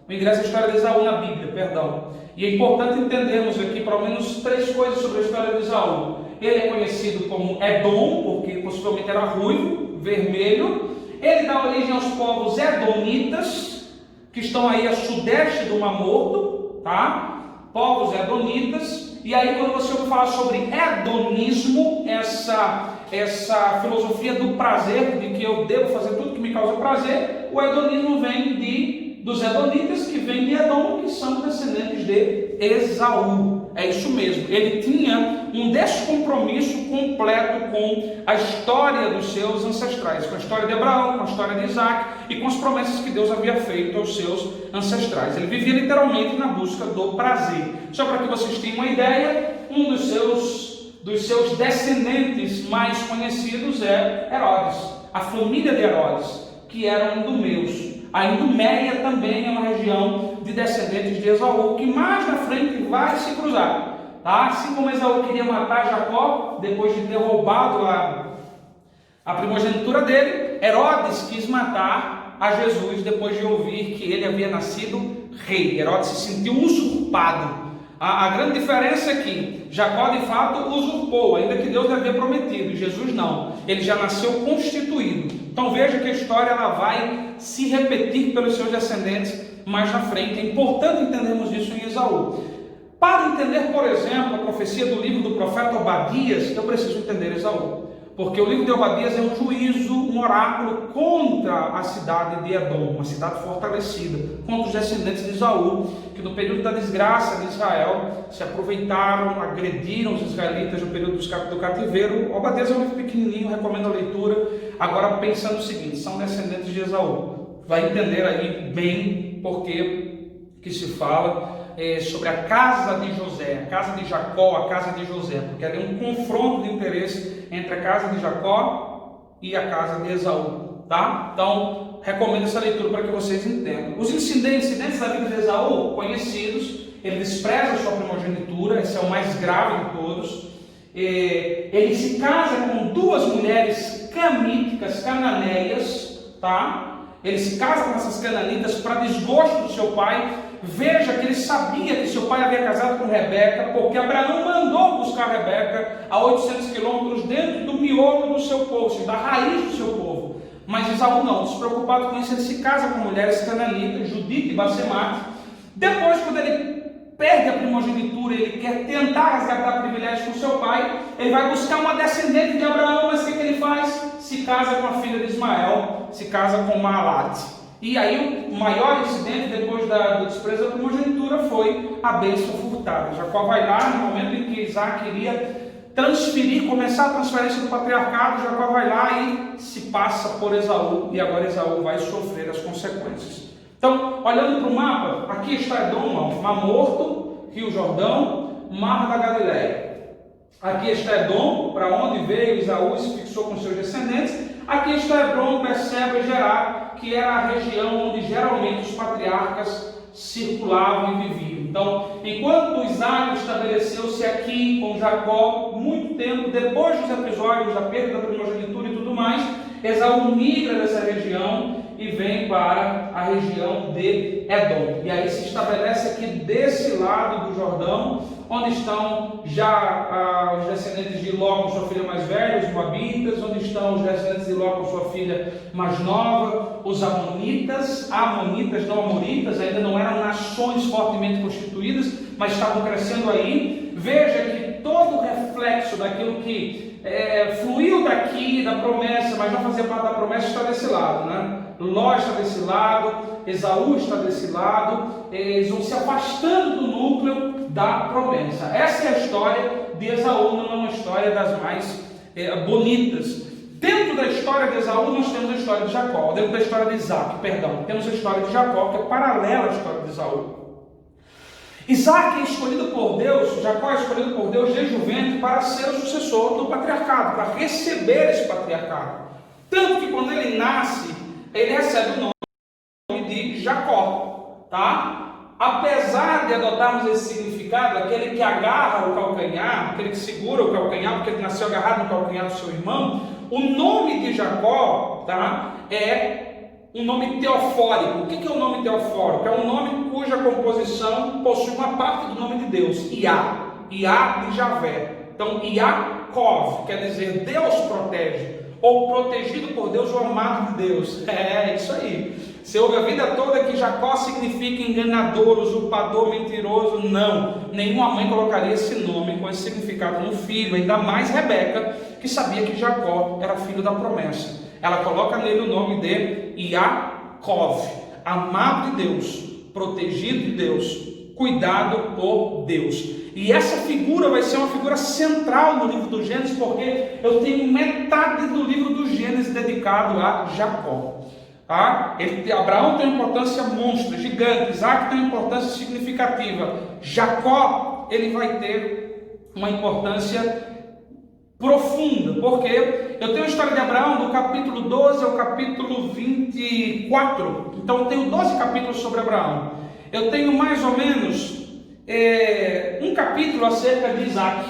O ingresso da história de Esaú na Bíblia, perdão. E é importante entendermos aqui pelo menos 3 coisas sobre a história de Esaú. Ele é conhecido como Edom, porque possivelmente era ruivo, vermelho. Ele dá origem aos povos edomitas, que estão aí a sudeste do Mar Morto, tá? Povos edonitas. E aí, quando você ouve falar sobre hedonismo, essa filosofia do prazer, de que eu devo fazer tudo que me causa prazer, o hedonismo vem dos edonitas, que vem de Edom, que são descendentes de Esaú. É isso mesmo, ele tinha um descompromisso completo com a história dos seus ancestrais, com a história de Abraão, com a história de Isaque e com as promessas que Deus havia feito aos seus ancestrais. Ele vivia literalmente na busca do prazer. Só para que vocês tenham uma ideia, um dos seus descendentes mais conhecidos é Herodes, a família de Herodes, que era Idumeus. A Idumeia também é uma região de descendentes de Esaú, que mais na frente vai se cruzar. Tá? Assim como Esaú queria matar Jacó, depois de ter roubado a primogenitura dele, Herodes quis matar a Jesus depois de ouvir que ele havia nascido rei. Herodes se sentiu usurpado. A grande diferença é que Jacó de fato usurpou, ainda que Deus lhe havia prometido, Jesus não. Ele já nasceu constituído. Então veja que a história ela vai se repetir pelos seus descendentes mais na frente. É importante entendermos isso em Esaú. Para entender, por exemplo, a profecia do livro do profeta Obadias, eu preciso entender Esaú. Porque o livro de Obadias é um juízo, um oráculo contra a cidade de Edom, uma cidade fortalecida, contra os descendentes de Esaú, que no período da desgraça de Israel se aproveitaram, agrediram os israelitas no período do cativeiro. Obadias é um livro pequenininho, recomendo a leitura. Agora pensando o seguinte, são descendentes de Esaú. Vai entender aí bem porque que se fala sobre a casa de José, a casa de Jacó, a casa de José, porque ali é um confronto de interesse entre a casa de Jacó e a casa de Esaú, tá? Então, recomendo essa leitura para que vocês entendam. Os incidentes da vida de Esaú, conhecidos, ele despreza a sua primogenitura, esse é o mais grave de todos. Ele se casa com 2 mulheres camíticas, cananeias, tá? Ele se casa com essas cananitas para desgosto do seu pai. Veja que ele sabia que seu pai havia casado com Rebeca, porque Abraão mandou buscar Rebeca a 800 quilômetros dentro do miolo do seu povo, da raiz do seu povo. Mas Esaú não, despreocupado com isso, ele se casa com mulheres cananitas, Judite e Basemate. Depois, quando ele perde a primogenitura, ele quer tentar resgatar privilégios com seu pai, ele vai buscar uma descendente de Abraão, mas o que ele faz? Se casa com a filha de Ismael, se casa com Maalate. E aí o maior incidente depois do desprezo da primogenitura foi a bênção furtada. Jacó vai lá no momento em que Isaac iria começar a transferência do patriarcado, Jacó vai lá e se passa por Esaú, e agora Esaú vai sofrer as consequências. Então, olhando para o mapa, aqui está Edom, Mar Morto, Rio Jordão, Mar da Galileia. Aqui está Edom, para onde veio Esaú e se fixou com seus descendentes. Aqui está Hebron, Berseba e Gerar, que era a região onde geralmente os patriarcas circulavam e viviam. Então, enquanto Isaac estabeleceu-se aqui com Jacó, muito tempo depois dos episódios da perda da primogenitura e tudo mais, Esaú migra dessa região e vem para a região de Edom. E aí se estabelece aqui desse lado do Jordão, onde estão já os descendentes de Ló com sua filha mais velha, os Moabitas, onde estão os descendentes de Ló com sua filha mais nova, os Amonitas, não Amoritas, ainda não eram nações fortemente constituídas, mas estavam crescendo aí. Veja que todo o reflexo daquilo que fluiu daqui, da promessa, mas não fazia parte da promessa, está desse lado, né? Ló está desse lado, Esaú está desse lado, eles vão se afastando do núcleo da promessa. Essa é a história de Esaú, não é uma história das mais bonitas. Dentro da história de Esaú, nós temos a história de Jacó. Dentro da história de Isaac, temos a história de Jacó, que é paralela à história de Esaú. Isaac é escolhido por Deus, Jacó é escolhido por Deus desde o ventre para ser o sucessor do patriarcado, para receber esse patriarcado. Tanto que quando ele nasce, ele recebe o nome de Jacó, tá? Apesar de adotarmos esse significado, aquele que agarra o calcanhar, aquele que segura o calcanhar, porque ele nasceu agarrado no calcanhar do seu irmão, o nome de Jacó, tá? É um nome teofórico. O que é o nome teofórico? É um nome cuja composição possui uma parte do nome de Deus, Iá de Javé. Então, Iacov quer dizer Deus protege, ou protegido por Deus, o amado de Deus. É isso aí. Você ouve a vida toda que Jacó significa enganador, usurpador, mentiroso. Não, nenhuma mãe colocaria esse nome com esse significado no filho, ainda mais Rebeca, que sabia que Jacó era filho da promessa. Ela coloca nele o nome de Iacov, amado de Deus, protegido de Deus, cuidado por Deus. E essa figura vai ser uma figura central no livro do Gênesis, porque eu tenho metade do livro do Gênesis dedicado a Jacó. Tá? Abraão tem uma importância monstra, gigante. Isaac tem uma importância significativa. Jacó, ele vai ter uma importância profunda, porque eu tenho a história de Abraão do capítulo 12 ao capítulo 24. Então eu tenho 12 capítulos sobre Abraão. Eu tenho mais ou menos um capítulo acerca de Isaac.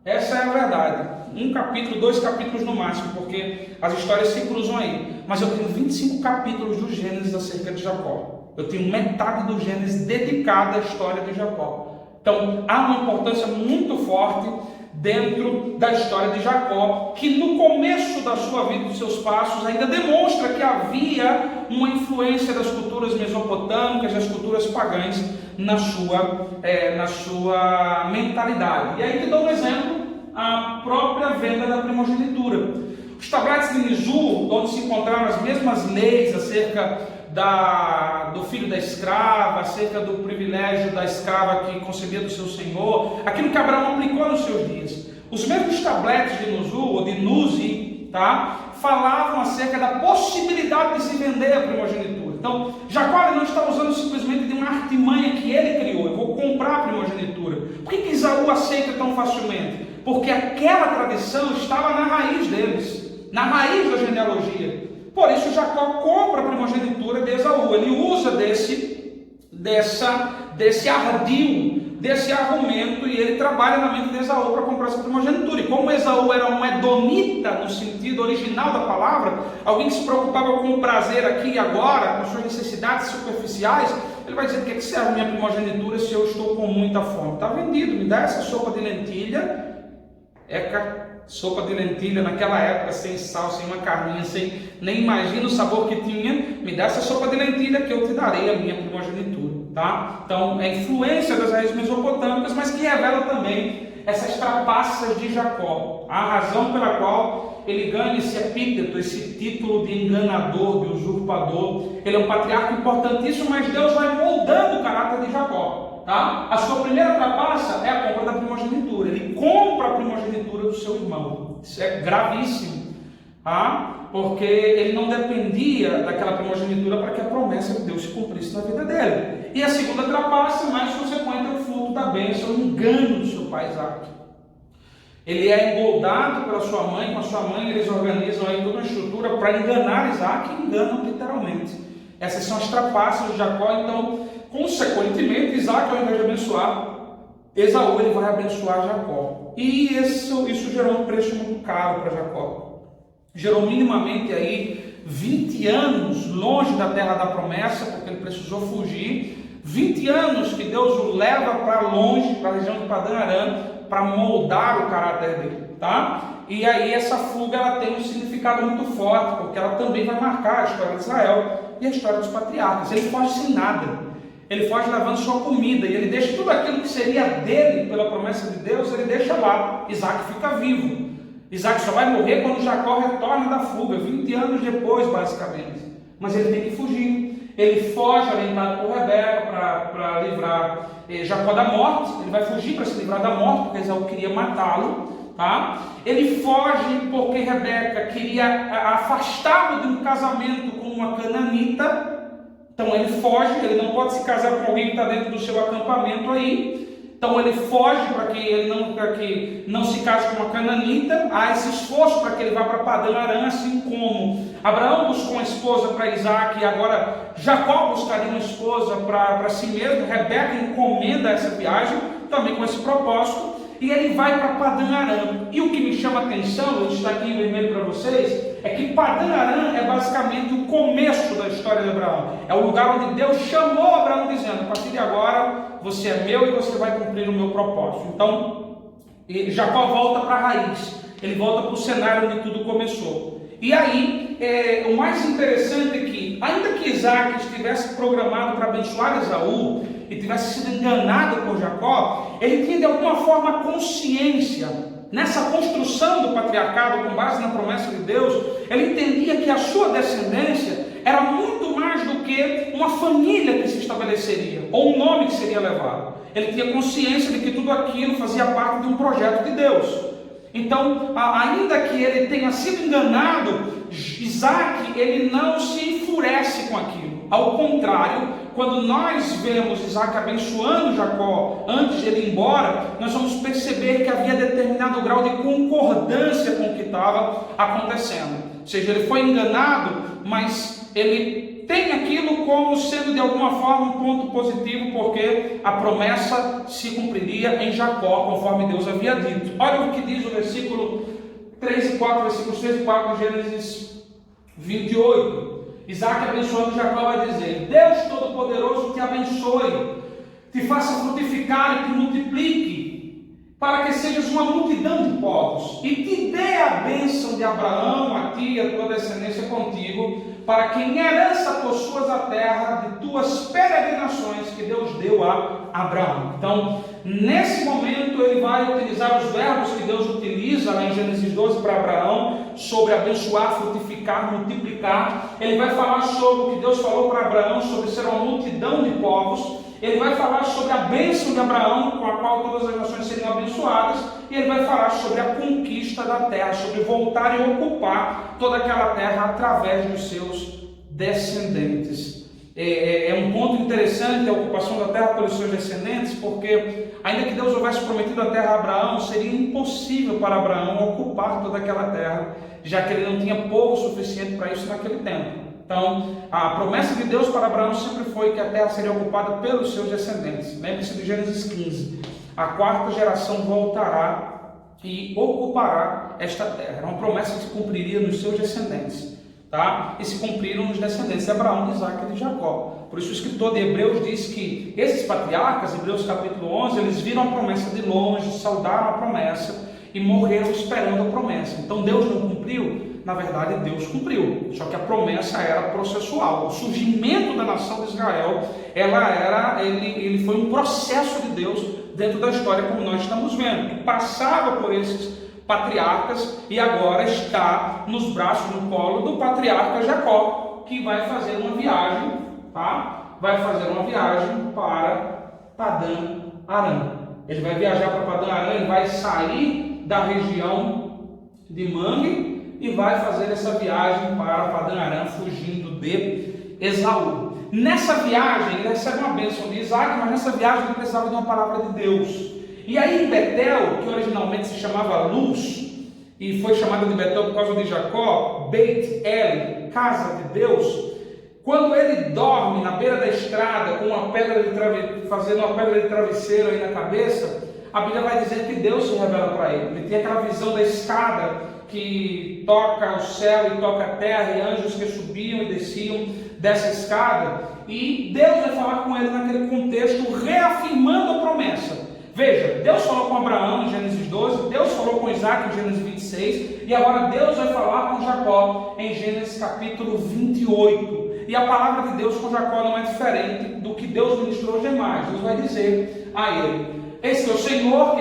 Essa é a verdade. Um capítulo, 2 capítulos no máximo, porque as histórias se cruzam aí. Mas eu tenho 25 capítulos do Gênesis acerca de Jacó. Eu tenho metade do Gênesis dedicada à história de Jacó. Então há uma importância muito forte dentro da história de Jacó, que no começo da sua vida, dos seus passos, ainda demonstra que havia uma influência das culturas mesopotâmicas, das culturas pagãs na sua mentalidade. E aí te dou um exemplo, a própria venda da primogenitura. Os tabletes de Nisu, onde se encontraram as mesmas leis acerca do filho da escrava, acerca do privilégio da escrava que concebia do seu senhor, aquilo que Abraão aplicou nos seus dias. Os mesmos tabletes de Nisu, ou de Nuzi, tá, falavam acerca da possibilidade de se vender a primogenitura. Então, Jacó não está usando simplesmente de uma artimanha que ele criou, eu vou comprar a primogenitura. Por que Esaú aceita tão facilmente? Porque aquela tradição estava na raiz deles, na raiz da genealogia. Por isso Jacó compra a primogenitura de Esaú. Ele usa desse ardil, desse argumento, e ele trabalha na mente de Esaú para comprar essa primogenitura. E como Esaú era um edomita no sentido original da palavra, alguém que se preocupava com o prazer aqui e agora, com suas necessidades superficiais, ele vai dizer: o que serve minha primogenitura se eu estou com muita fome? Está vendido, me dá essa sopa de lentilha. Sopa de lentilha naquela época, sem sal, sem uma carninha, sem nem imagina o sabor que tinha. Me dá essa sopa de lentilha que eu te darei a minha primogenitura, tá? Então é influência das raízes mesopotâmicas, mas que revela também essas trapaças de Jacó, a razão pela qual ele ganha esse epíteto, esse título de enganador, de usurpador. Ele é um patriarca importantíssimo, mas Deus vai moldando o caráter de Jacó. Tá? A sua primeira trapaça é a compra da primogenitura. Ele compra a primogenitura do seu irmão. Isso é gravíssimo, tá? Porque ele não dependia daquela primogenitura para que a promessa de Deus se cumprisse na vida dele. E a segunda trapaça, mais consequente, é o fruto da bênção, o engano do seu pai Isaac. Ele é engoldado pela sua mãe. Com a sua mãe eles organizam aí toda uma estrutura para enganar Isaac, e enganam literalmente. Essas são as trapaças de Jacó. Então, consequentemente, Isaac, ao invés de abençoar Esaú, ele vai abençoar Jacó. E isso gerou um preço muito caro para Jacó. Gerou minimamente aí 20 anos longe da terra da promessa, porque ele precisou fugir. 20 anos que Deus o leva para longe, para a região de Padã Arã, para moldar o caráter dele, tá? E aí essa fuga ela tem um significado muito forte, porque ela também vai marcar a história de Israel e a história dos patriarcas. Ele foge sem nada. Ele foge levando sua comida e ele deixa tudo aquilo que seria dele pela promessa de Deus, ele deixa lá. Isaac fica vivo. Isaac só vai morrer quando Jacó retorna da fuga, 20 anos depois, basicamente. Mas ele tem que fugir. Ele foge orientado por Rebeca para livrar Jacó da morte. Ele vai fugir para se livrar da morte, porque Esaú queria matá-lo. Tá? Ele foge porque Rebeca queria afastá-lo de um casamento com uma cananita. Então ele foge, ele não pode se casar com alguém que está dentro do seu acampamento aí. Então ele foge para que não se case com uma cananita. Há esse esforço para que ele vá para Padã Arã, assim como Abraão buscou uma esposa para Isaac, e agora Jacó buscaria uma esposa para si mesmo. Rebeca encomenda essa viagem, também com esse propósito, e ele vai para Padã Arã. E o que me chama a atenção, está aqui em vermelho para vocês, é que Padã Arã é basicamente o começo da história de Abraão. É o lugar onde Deus chamou Abraão, dizendo: a partir de agora você é meu e você vai cumprir o meu propósito. Então Jacó volta para a raiz, ele volta para o cenário onde tudo começou. E aí o mais interessante é que, ainda que Isaac estivesse programado para abençoar Esaú e tivesse sido enganado por Jacó, ele tinha de alguma forma consciência. Nessa construção do patriarcado com base na promessa de Deus, ele entendia que a sua descendência era muito mais do que uma família que se estabeleceria, ou um nome que seria levado. Ele tinha consciência de que tudo aquilo fazia parte de um projeto de Deus. Então, ainda que ele tenha sido enganado, Isaac, ele não se enfurece com aquilo. Ao contrário, quando nós vemos Isaac abençoando Jacó antes de ele ir embora, nós vamos perceber que havia determinado grau de concordância com o que estava acontecendo. Ou seja, ele foi enganado, mas ele tem aquilo como sendo de alguma forma um ponto positivo, porque a promessa se cumpriria em Jacó, conforme Deus havia dito. Olha o que diz o versículo 3 e 4, versículos 3 e 4 de Gênesis 28. Isaac abençoando Jacó vai dizer: Deus Todo-Poderoso te abençoe, te faça frutificar e te multiplique, para que sejas uma multidão de povos, e te dê a bênção de Abraão, a ti e a tua descendência contigo, para que em herança possuas a terra de tuas peregrinações que Deus deu a Abraão. Então, nesse momento, ele vai utilizar os verbos que Deus utiliza lá em Gênesis 12 para Abraão, sobre abençoar, frutificar, multiplicar. Ele vai falar sobre o que Deus falou para Abraão, sobre ser uma multidão de povos. Ele vai falar sobre a bênção de Abraão, com a qual todas as nações seriam abençoadas, e ele vai falar sobre a conquista da terra, sobre voltar e ocupar toda aquela terra através dos seus descendentes. É um ponto interessante a ocupação da terra pelos seus descendentes, porque ainda que Deus houvesse prometido a terra a Abraão, seria impossível para Abraão ocupar toda aquela terra, já que ele não tinha povo suficiente para isso naquele tempo. Então, a promessa de Deus para Abraão sempre foi que a terra seria ocupada pelos seus descendentes. Lembre-se de Gênesis 15. A quarta geração voltará e ocupará esta terra. Era uma promessa que se cumpriria nos seus descendentes. Tá? E se cumpriram nos descendentes de Abraão, de Isaac e de Jacó. Por isso o escritor de Hebreus diz que esses patriarcas, Hebreus capítulo 11, eles viram a promessa de longe, saudaram a promessa e morreram esperando a promessa. Então Deus não cumpriu? Na verdade, Deus cumpriu, só que a promessa era processual. O surgimento da nação de Israel, ele foi um processo de Deus dentro da história, como nós estamos vendo, que passava por esses patriarcas e agora está nos braços, no colo do patriarca Jacó, que vai fazer uma viagem, tá? Vai fazer uma viagem para Padã Arã. Ele vai viajar para Padã Arã, ele vai sair da região de Mangue e vai fazer essa viagem para Padã Arã, fugindo de Esaú. Nessa viagem, ele recebe uma bênção de Isaac, mas nessa viagem ele precisava de uma palavra de Deus. E aí em Betel, que originalmente se chamava Luz, e foi chamada de Betel por causa de Jacó, Beit El, casa de Deus, quando ele dorme na beira da estrada, com uma pedra fazendo uma pedra de travesseiro aí na cabeça, a Bíblia vai dizer que Deus se revela para ele. Ele tem aquela visão da escada que toca o céu e toca a terra, e anjos que subiam e desciam dessa escada, e Deus vai falar com ele naquele contexto, reafirmando a promessa. Veja, Deus falou com Abraão em Gênesis 12, Deus falou com Isaac em Gênesis 26, e agora Deus vai falar com Jacó em Gênesis capítulo 28. E a palavra de Deus com Jacó não é diferente do que Deus ministrou aos demais. Deus vai dizer a ele: eis que o Senhor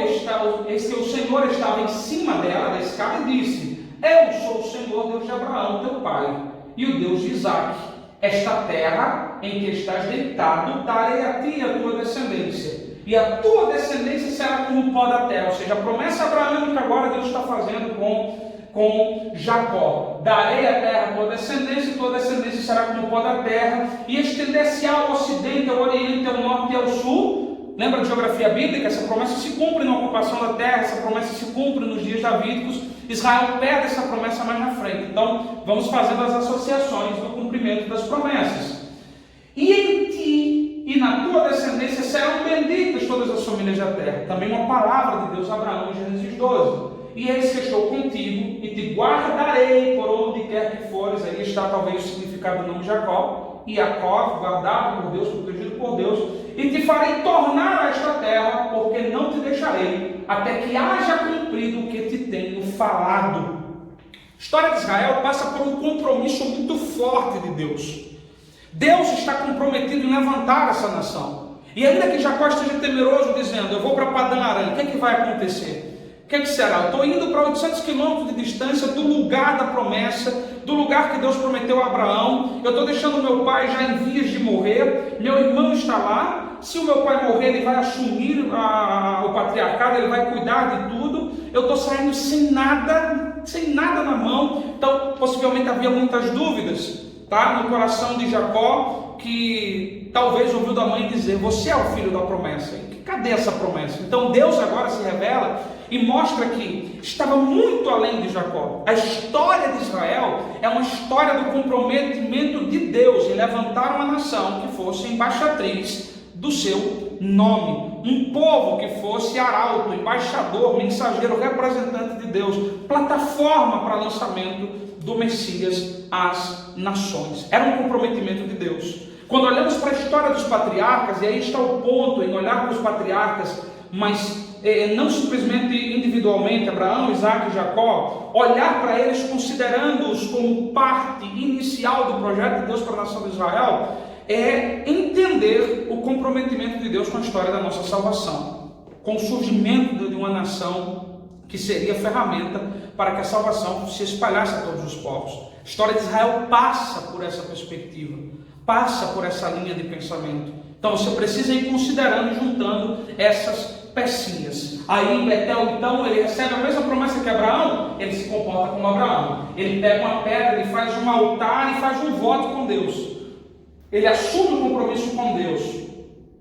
estava em cima dela, da escada, e disse: eu sou o Senhor, Deus de Abraão, teu pai, e o Deus de Isaac. Esta terra em que estás deitado, darei a ti e a tua descendência, e a tua descendência será como o pó da terra. Ou seja, a promessa abraâmica que agora Deus está fazendo com Jacó: darei a terra à tua descendência será como o pó da terra, e estender-se ao ocidente, ao oriente, ao norte e ao sul. Lembra de geografia bíblica? Essa promessa se cumpre na ocupação da terra, essa promessa se cumpre nos dias davídicos. Israel perde essa promessa mais na frente. Então, vamos fazendo as associações do cumprimento das promessas. E em ti e na tua descendência serão benditas todas as famílias da terra. Também uma palavra de Deus a Abraão em Gênesis 12. E eis que estou contigo e te guardarei por onde quer que fores. Aí está talvez o significado do nome Jacó. E Jacó, guardado por Deus, protegido por Deus. E te farei tornar a esta terra, porque não te deixarei, até que haja cumprido o que te tenho falado. A história de Israel passa por um compromisso muito forte de Deus. Deus está comprometido em levantar essa nação. E ainda que Jacó esteja temeroso, dizendo: eu vou para Padã Arã, o que é que vai acontecer? O que será? Eu estou indo para 800 quilômetros de distância do lugar da promessa, do lugar que Deus prometeu a Abraão. Eu estou deixando meu pai já em vias de morrer, meu irmão está lá. Se o meu pai morrer, ele vai assumir o patriarcado, ele vai cuidar de tudo. Eu estou saindo sem nada na mão. Então, possivelmente havia muitas dúvidas, tá, no coração de Jacó, que talvez ouviu da mãe dizer: você é o filho da promessa. Cadê essa promessa? Então Deus agora se revela e mostra que estava muito além de Jacó. A história de Israel é uma história do comprometimento de Deus em levantar uma nação que fosse embaixatriz do seu nome, um povo que fosse arauto, embaixador, mensageiro, representante de Deus, plataforma para lançamento do Messias às nações. Era um comprometimento de Deus. Quando olhamos para a história dos patriarcas, e aí está o ponto em olhar para os patriarcas, mas não simplesmente individualmente, Abraão, Isaac e Jacó, olhar para eles considerando-os como parte inicial do projeto de Deus para a nação de Israel, é entender o comprometimento de Deus com a história da nossa salvação, com o surgimento de uma nação que seria ferramenta para que a salvação se espalhasse a todos os povos. A história de Israel passa por essa perspectiva, passa por essa linha de pensamento. Então você precisa ir considerando e juntando essas pecinhas. Aí em Betel, então, ele recebe a mesma promessa que Abraão, ele se comporta como Abraão. Ele pega uma pedra, ele faz um altar e faz um voto com Deus. Ele assume o compromisso com Deus,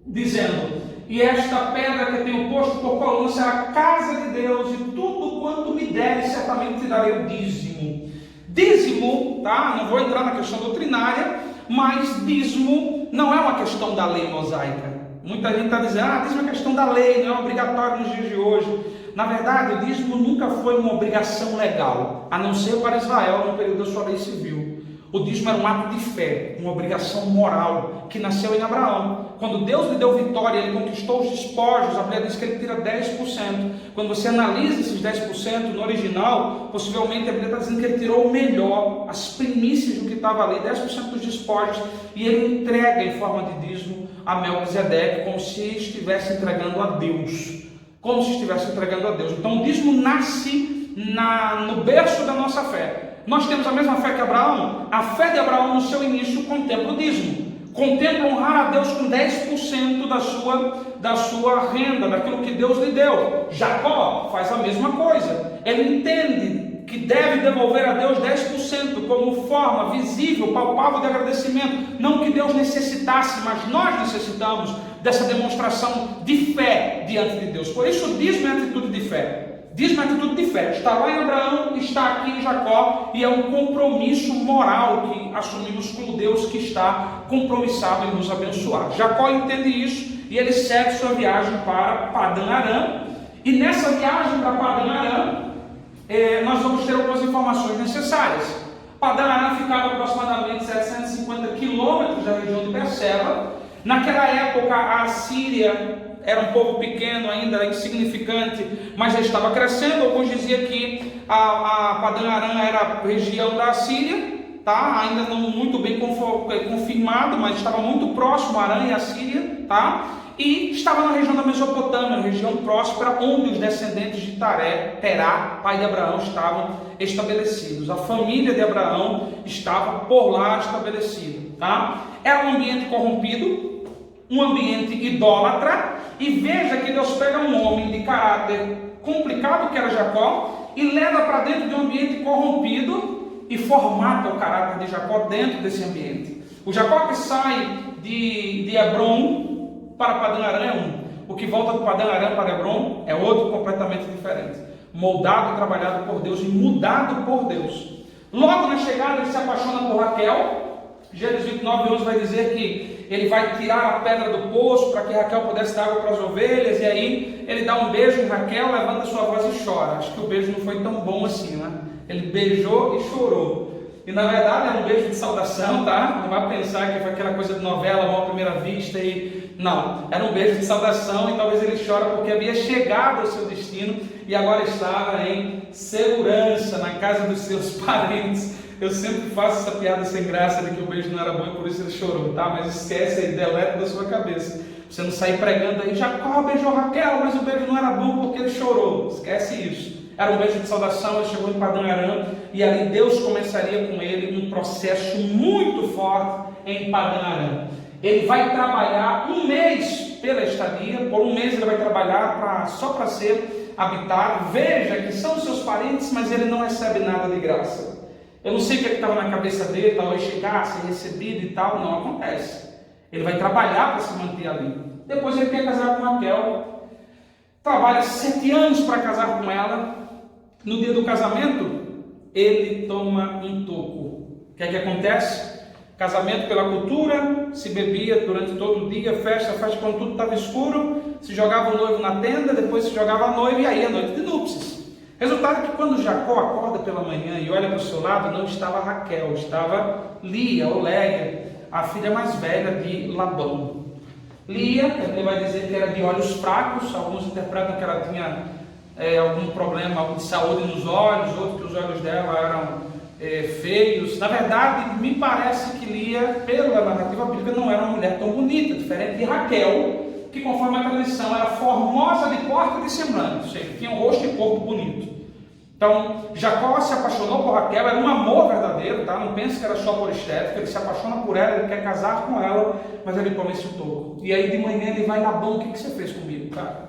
dizendo: e esta pedra que eu tenho posto por coluna será a casa de Deus, e tudo quanto me deres, certamente te darei o dízimo. Dízimo, tá? Não vou entrar na questão doutrinária, mas dízimo não é uma questão da lei mosaica. Muita gente está dizendo: dízimo é questão da lei, não é obrigatório nos dias de hoje. Na verdade, o dízimo nunca foi uma obrigação legal, a não ser para Israel no período da sua lei civil. O dízimo era um ato de fé, uma obrigação moral, que nasceu em Abraão. Quando Deus lhe deu vitória, ele conquistou os despojos, a Bíblia diz que ele tira 10%. Quando você analisa esses 10% no original, possivelmente a Bíblia está dizendo que ele tirou o melhor, as primícias do que estava ali, 10% dos despojos, e ele entrega em forma de dízimo a Melquisedeque, como se estivesse entregando a Deus. Como se estivesse entregando a Deus. Então o dízimo nasce no berço da nossa fé. Nós temos a mesma fé que Abraão. A fé de Abraão no seu início contempla o dízimo. Contempla honrar a Deus com 10% da sua renda, daquilo que Deus lhe deu. Jacó faz a mesma coisa. Ele entende que deve devolver a Deus 10% como forma visível, palpável de agradecimento. Não que Deus necessitasse, mas nós necessitamos dessa demonstração de fé diante de Deus. Por isso o dízimo é atitude de fé. Dízimo é atitude de fé. Está lá em Abraão, está aqui em Jacó, e é um compromisso moral que assumimos com o Deus que está compromissado em nos abençoar. Jacó entende isso e ele segue sua viagem para Padã Arã. E nessa viagem para Padã Arã, nós vamos ter algumas informações necessárias. Padã Aram ficava aproximadamente 750 quilômetros da região de Berseba. Naquela época, a Assíria era um povo pequeno, ainda insignificante, mas já estava crescendo. Alguns diziam que a Padã Aram era a região da Assíria, tá? Ainda não muito bem confirmado, mas estava muito próximo a Aram e a Síria, tá? E estava na região da Mesopotâmia, região próspera, onde os descendentes de Terá, pai de Abraão, estavam estabelecidos. A família de Abraão estava por lá estabelecida, tá? Era um ambiente corrompido, um ambiente idólatra, e veja que Deus pega um homem de caráter complicado, que era Jacó, e leva para dentro de um ambiente corrompido e formata o caráter de Jacó dentro desse ambiente. O Jacó que sai de Hebron para Padã Aram é um. O que volta de Padã Aram para Hebron é outro completamente diferente. Moldado e trabalhado por Deus e mudado por Deus. Logo na chegada ele se apaixona por Raquel. Gênesis 29:11 vai dizer que ele vai tirar a pedra do poço para que Raquel pudesse dar água para as ovelhas. E aí ele dá um beijo em Raquel, levanta sua voz e chora. Acho que o beijo não foi tão bom assim, né? Ele beijou e chorou. E na verdade era um beijo de saudação, tá? Não vai pensar que foi aquela coisa de novela, amor à primeira vista e... Não, era um beijo de saudação, e talvez ele chora porque havia chegado ao seu destino e agora estava em segurança na casa dos seus parentes. Eu sempre faço essa piada sem graça de que o beijo não era bom e por isso ele chorou, tá? Mas esquece aí, deleta da sua cabeça. Você não sair pregando aí, Jacó beijou Raquel, mas o beijo não era bom porque ele chorou. Esquece isso. Era um beijo de saudação, ele chegou em Padã Aram e ali Deus começaria com ele um processo muito forte em Padã Aram. Ele vai trabalhar um mês pela estadia, por um mês ele vai trabalhar só para ser habitado. Veja que são seus parentes, mas ele não recebe nada de graça. Eu não sei o que estava na cabeça dele, talvez chegar, ser recebido e tal, não acontece. Ele vai trabalhar para se manter ali. Depois ele quer casar com Raquel, trabalha 7 anos para casar com ela. No dia do casamento, ele toma um toco. O que é que acontece? Casamento pela cultura, se bebia durante todo o dia, festa quando tudo estava escuro, se jogava o noivo na tenda, depois se jogava a noiva e aí a noite de núpcias. Resultado é que quando Jacó acorda pela manhã e olha para o seu lado, não estava Raquel, estava Lia ou Léia, a filha mais velha de Labão. Lia, ele vai dizer que era de olhos fracos, alguns interpretam que ela tinha algum problema de saúde nos olhos, outros que os olhos dela eram feios. Na verdade, me parece que Lia, pela narrativa bíblica, não era uma mulher tão bonita, diferente de Raquel, que conforme a tradição era formosa de porte e de semblante, ou seja, tinha um rosto e corpo bonito. Então, Jacó se apaixonou por Raquel, era um amor verdadeiro, tá? Não pense que era só por estética, ele se apaixona por ela, ele quer casar com ela, mas ele toma esse toco. E aí de manhã ele vai na Labão, o que você fez comigo, cara?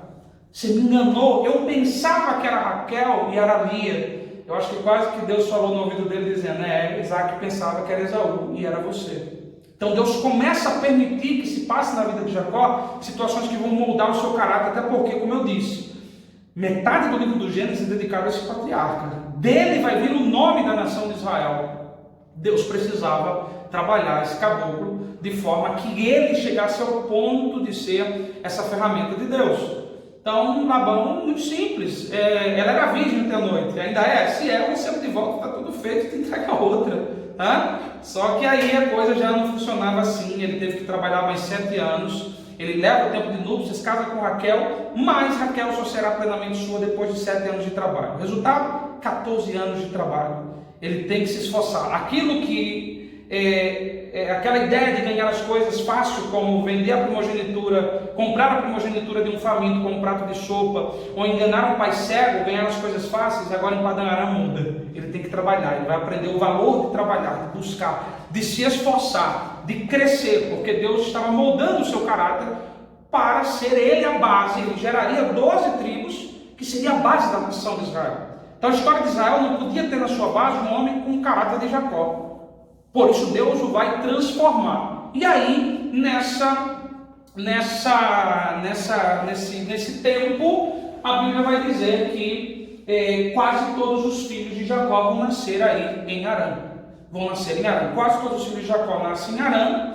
Você me enganou, eu pensava que era Raquel e era Lia. Eu acho que quase que Deus falou no ouvido dele dizendo, Isaac pensava que era Esaú e era você. Então Deus começa a permitir que se passe na vida de Jacó situações que vão moldar o seu caráter, até porque, como eu disse, metade do livro do Gênesis é dedicado a esse patriarca. Dele vai vir o nome da nação de Israel. Deus precisava trabalhar esse caboclo de forma que ele chegasse ao ponto de ser essa ferramenta de Deus. Então, Labão, muito simples, ela era virgem até a noite, ainda se eu recebo de volta, está tudo feito, tem que entregar outra, tá? Só que aí a coisa já não funcionava assim, ele teve que trabalhar mais 7 anos, ele leva o tempo de núpcias, casa com Raquel, mas Raquel só será plenamente sua depois de 7 anos de trabalho. Resultado? 14 anos de trabalho, ele tem que se esforçar. Aquilo que aquela ideia de ganhar as coisas fácil, como vender a primogenitura, comprar a primogenitura de um faminto com um prato de sopa, ou enganar um pai cego, ganhar as coisas fáceis, agora em Padã Aram muda. Ele tem que trabalhar, ele vai aprender o valor de trabalhar, de buscar, de se esforçar, de crescer, porque Deus estava moldando o seu caráter para ser ele a base. Ele geraria 12 tribos, que seria a base da nação de Israel. Então a história de Israel não podia ter na sua base um homem com o caráter de Jacó. Por isso Deus o vai transformar. E aí, nesse tempo, a Bíblia vai dizer que quase todos os filhos de Jacó vão nascer aí em Harã. Quase todos os filhos de Jacó nascem em Harã,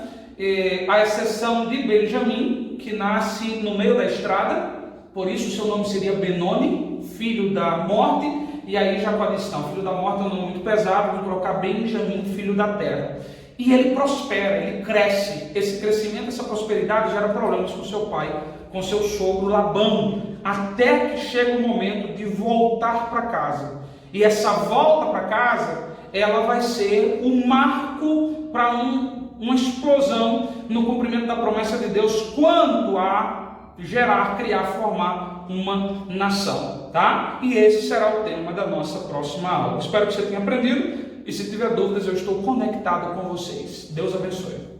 à exceção de Benjamim, que nasce no meio da estrada, por isso seu nome seria Benoni, filho da morte, e aí Jacó disse, não, filho da morte é um nome muito pesado, vou colocar Benjamim, filho da terra. E ele prospera, ele cresce. Esse crescimento, essa prosperidade gera problemas com seu pai, com seu sogro Labão, até que chega o momento de voltar para casa. E essa volta para casa, ela vai ser um marco para uma explosão no cumprimento da promessa de Deus quanto a gerar, criar, formar uma nação, tá? E esse será o tema da nossa próxima aula. Espero que você tenha aprendido e se tiver dúvidas eu estou conectado com vocês. Deus abençoe.